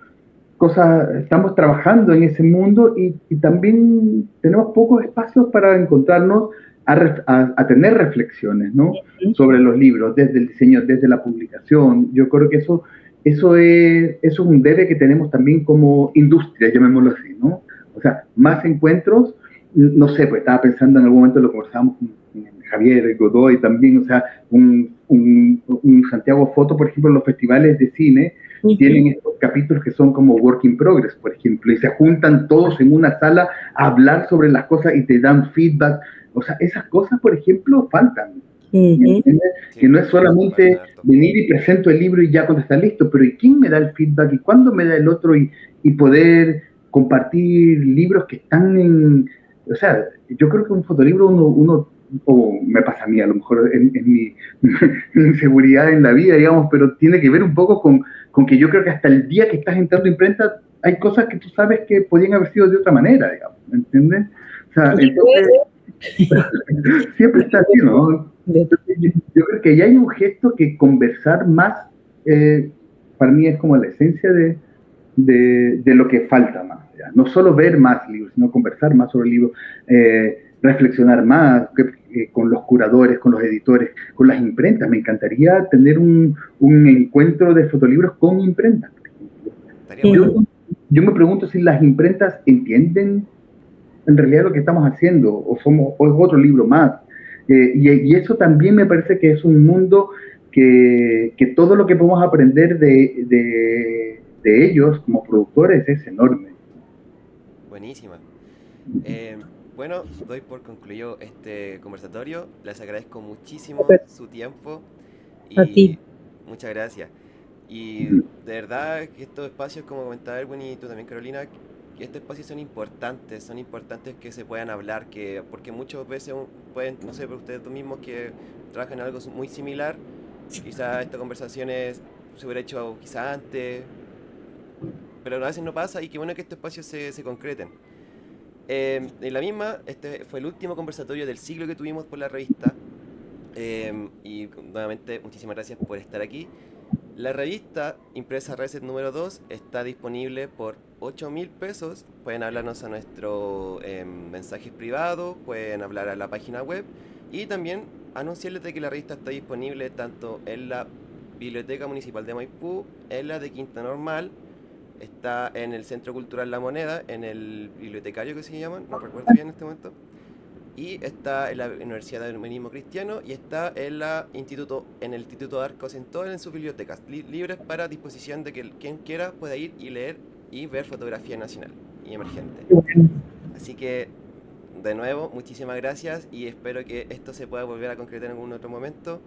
cosas, estamos trabajando en ese mundo y también tenemos pocos espacios para encontrarnos a tener reflexiones, ¿no? Sobre los libros, desde el diseño, desde la publicación. Yo creo que eso es un debe que tenemos también como industria, llamémoslo así, ¿no? O sea, más encuentros, no sé, pues estaba pensando en algún momento, lo conversábamos con Javier Godoy también, o sea, un Santiago Foto, por ejemplo, en los festivales de cine, tienen estos capítulos que son como work in progress, por ejemplo, y se juntan todos en una sala a hablar sobre las cosas y te dan feedback. O sea, esas cosas, por ejemplo, faltan. Que no es solamente venir y presento el libro y ya cuando está listo, pero ¿y quién me da el feedback? ¿Y cuándo me da el otro? Y poder compartir libros que están en... O sea, yo creo que un fotolibro uno o me pasa a mí, a lo mejor en mi inseguridad en la vida, digamos, pero tiene que ver un poco con que yo creo que hasta el día que estás entrando a imprenta hay cosas que tú sabes que podían haber sido de otra manera, digamos, ¿entiendes? O sea, entonces, siempre está así, ¿no? Entonces, yo creo que ya hay un gesto que conversar más, para mí es como la esencia de lo que falta más. ¿Ya? No solo ver más libros, sino conversar más sobre libros, reflexionar más con los curadores, con los editores, con las imprentas. Me encantaría tener un encuentro de fotolibros con imprentas. Yo me pregunto si las imprentas entienden en realidad lo que estamos haciendo o es otro libro más. Y eso también me parece que es un mundo que todo lo que podemos aprender de ellos como productores es enorme. Buenísima. Bueno, doy por concluido este conversatorio. Les agradezco muchísimo su tiempo y a ti. Muchas gracias. Y de verdad que estos espacios, como comentaba Erwin y tú también, Carolina, estos espacios son importantes que se puedan hablar, porque muchas veces pueden, no sé, por ustedes mismos que trabajan en algo muy similar, quizás esta conversación se hubiera hecho quizás antes, pero a veces no pasa y qué bueno que estos espacios se concreten. En la misma, este fue el último conversatorio del siglo que tuvimos por la revista. Y nuevamente, muchísimas gracias por estar aquí. La revista Impresa Reset número 2 está disponible por 8.000 pesos. Pueden hablarnos a nuestro mensajes privados, pueden hablar a la página web y también anunciarles de que la revista está disponible tanto en la Biblioteca Municipal de Maipú, en la de Quinta Normal, está en el Centro Cultural La Moneda, en el bibliotecario que se llama, no recuerdo bien en este momento, y está en la Universidad del Humanismo Cristiano y está en el Instituto de Arcos, en todas sus bibliotecas, libres para disposición de que quien quiera pueda ir y leer y ver fotografía nacional y emergente. Así que, de nuevo, muchísimas gracias y espero que esto se pueda volver a concretar en algún otro momento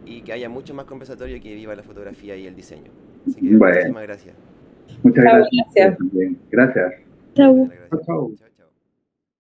y que haya mucho más conversatorio, que viva la fotografía y el diseño. Así que Bueno, muchísimas gracias. muchas Chao, gracias. gracias. También. Gracias. Chau. Chao, chao. Chao.